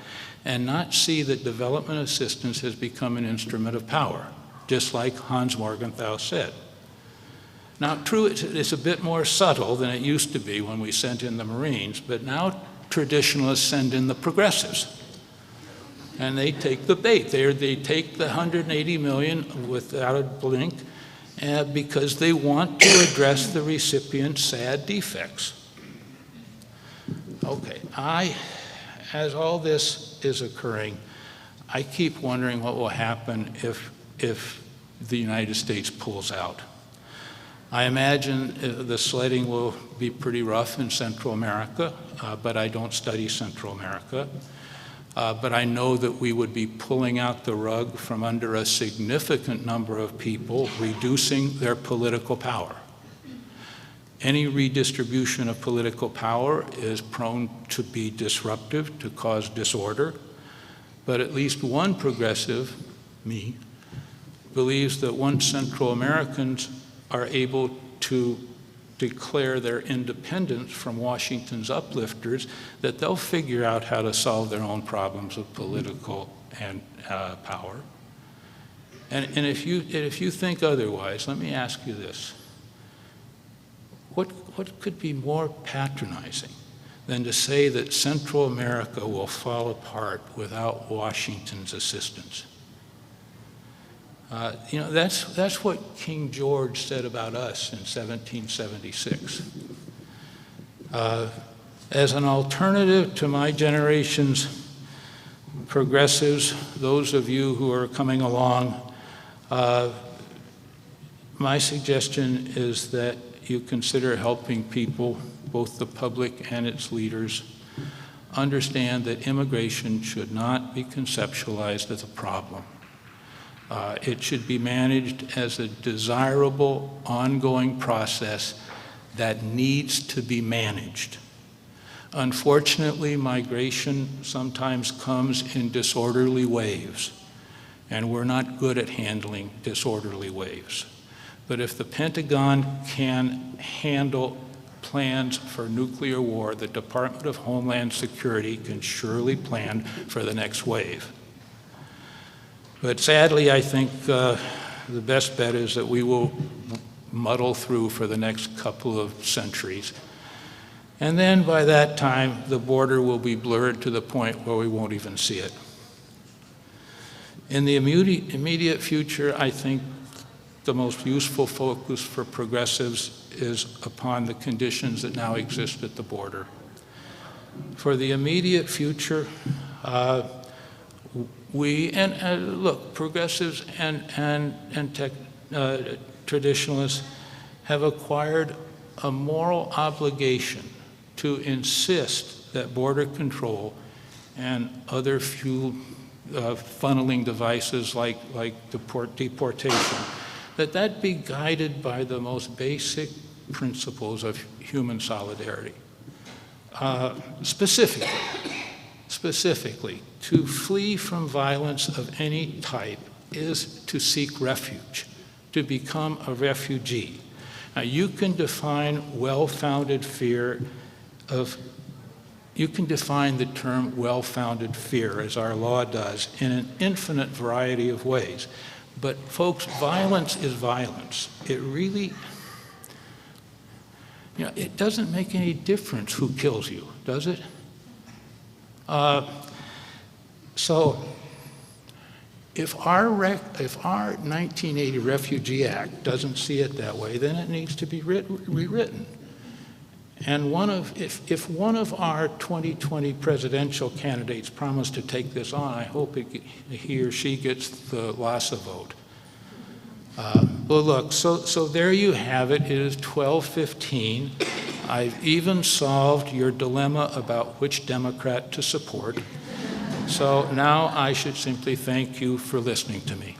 and not see that development assistance has become an instrument of power, just like Hans Morgenthau said? Now, true, it's a bit more subtle than it used to be when we sent in the Marines, but now traditionalists send in the progressives. And they take the bait. They take the 180 million without a blink because they want to address the recipient's sad defects. Okay, as all this is occurring, I keep wondering what will happen if the United States pulls out. I imagine the sledding will be pretty rough in Central America, but I don't study Central America. But I know that we would be pulling out the rug from under a significant number of people, reducing their political power. Any redistribution of political power is prone to be disruptive, to cause disorder, but at least one progressive, me, believes that once Central Americans are able to declare their independence from Washington's uplifters, that they'll figure out how to solve their own problems of political and power. And if you think otherwise, let me ask you this. What could be more patronizing than to say that Central America will fall apart without Washington's assistance? That's what King George said about us in 1776. As an alternative to my generation's progressives, those of you who are coming along, my suggestion is that you consider helping people, both the public and its leaders, understand that immigration should not be conceptualized as a problem. It should be managed as a desirable, ongoing process that needs to be managed. Unfortunately, migration sometimes comes in disorderly waves, and we're not good at handling disorderly waves. But if the Pentagon can handle plans for nuclear war, the Department of Homeland Security can surely plan for the next wave. But sadly, I think the best bet is that we will muddle through for the next couple of centuries. And then by that time, the border will be blurred to the point where we won't even see it. In the immediate future, I think the most useful focus for progressives is upon the conditions that now exist at the border. For the immediate future, look, progressives and traditionalists have acquired a moral obligation to insist that border control and other fuel funneling devices like deportation, that be guided by the most basic principles of human solidarity. Specifically, to flee from violence of any type is to seek refuge, to become a refugee. Now, you can define well-founded fear of you can define the term well-founded fear, as our law does, in an infinite variety of ways. But folks, violence is violence. It really, it doesn't make any difference who kills you, does it? So if our 1980 Refugee Act doesn't see it that way, then it needs to be rewritten. And if one of our 2020 presidential candidates promised to take this on, I hope he or she gets the LASA vote. Well, look, so there you have it. It is 12:15. I've even solved your dilemma about which Democrat to support. So now I should simply thank you for listening to me.